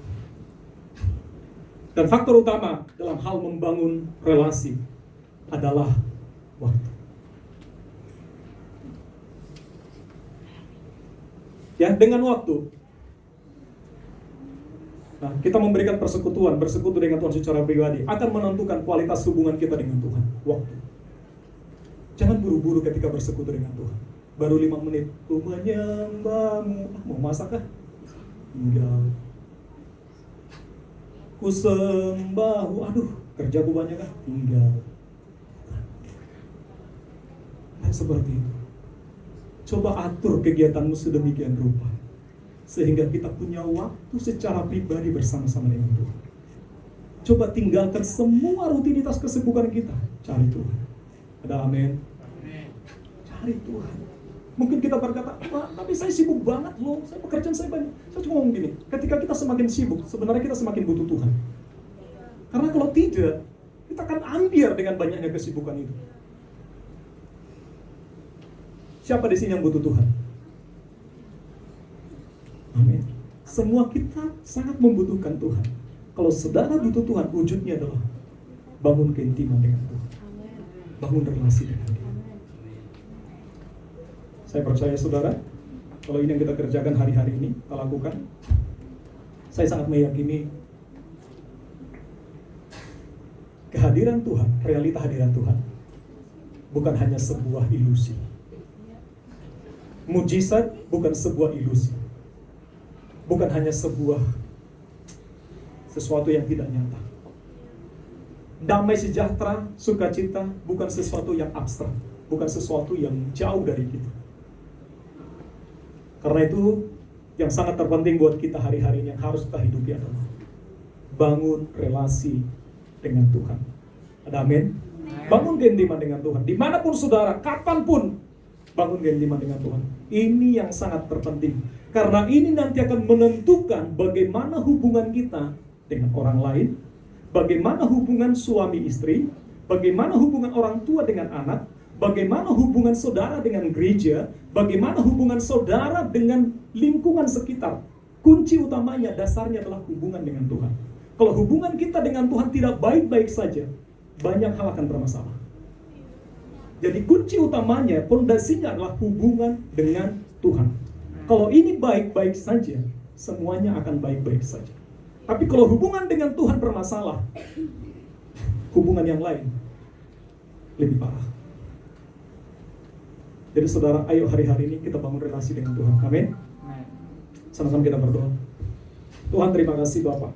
Dan faktor utama dalam hal membangun relasi adalah waktu. Ya, dengan waktu. Nah, kita memberikan persekutuan, bersekutu dengan Tuhan secara pribadi akan menentukan kualitas hubungan kita dengan Tuhan. Waktu. Jangan buru-buru ketika bersekutu dengan Tuhan. Baru 5 menit, ku menyembahmu. Mau masak kah? Enggak. Ku sembahmu. Aduh, kerjaku banyak kah? Tinggal. Nah, seperti itu. Coba atur kegiatanmu sedemikian rupa, sehingga kita punya waktu secara pribadi bersama-sama dengan Tuhan. Coba tinggalkan semua rutinitas kesibukan kita. Cari Tuhan. Ada amin? Cari Tuhan. Mungkin kita berkata, tapi saya sibuk banget loh. Pekerjaan saya banyak. Saya cuma ngomong gini, ketika kita semakin sibuk, sebenarnya kita semakin butuh Tuhan. Karena kalau tidak, kita akan ambiar dengan banyaknya kesibukan itu. Siapa di sini yang butuh Tuhan? Amin. Semua kita sangat membutuhkan Tuhan. Kalau saudara butuh Tuhan, wujudnya adalah bangun keintiman dengan Tuhan. Bangun relasi dengan Dia. Saya percaya saudara, kalau ini yang kita kerjakan hari-hari ini, kita lakukan, saya sangat meyakini kehadiran Tuhan, realita hadiran Tuhan, bukan hanya sebuah ilusi. Mujizat bukan sebuah ilusi. Bukan hanya sebuah sesuatu yang tidak nyata. Damai sejahtera, sukacita bukan sesuatu yang abstrak, bukan sesuatu yang jauh dari kita. Karena itu yang sangat terpenting buat kita hari-hari ini yang harus kita hidupi adalah bangun relasi dengan Tuhan. Ada amin? Bangun keintiman dengan Tuhan. Dimanapun saudara, kapanpun, bangun keintiman dengan Tuhan. Ini yang sangat terpenting. Karena ini nanti akan menentukan bagaimana hubungan kita dengan orang lain, bagaimana hubungan suami istri, bagaimana hubungan orang tua dengan anak, bagaimana hubungan saudara dengan gereja, bagaimana hubungan saudara dengan lingkungan sekitar. Kunci utamanya, dasarnya adalah hubungan dengan Tuhan. Kalau hubungan kita dengan Tuhan tidak baik-baik saja, banyak hal akan bermasalah. Jadi kunci utamanya, pondasinya adalah hubungan dengan Tuhan. Kalau ini baik-baik saja, semuanya akan baik-baik saja. Tapi kalau hubungan dengan Tuhan bermasalah, hubungan yang lain lebih parah. Jadi saudara, ayo hari-hari ini kita bangun relasi dengan Tuhan. Amin. Sama-sama kita berdoa. Tuhan, terima kasih Bapak.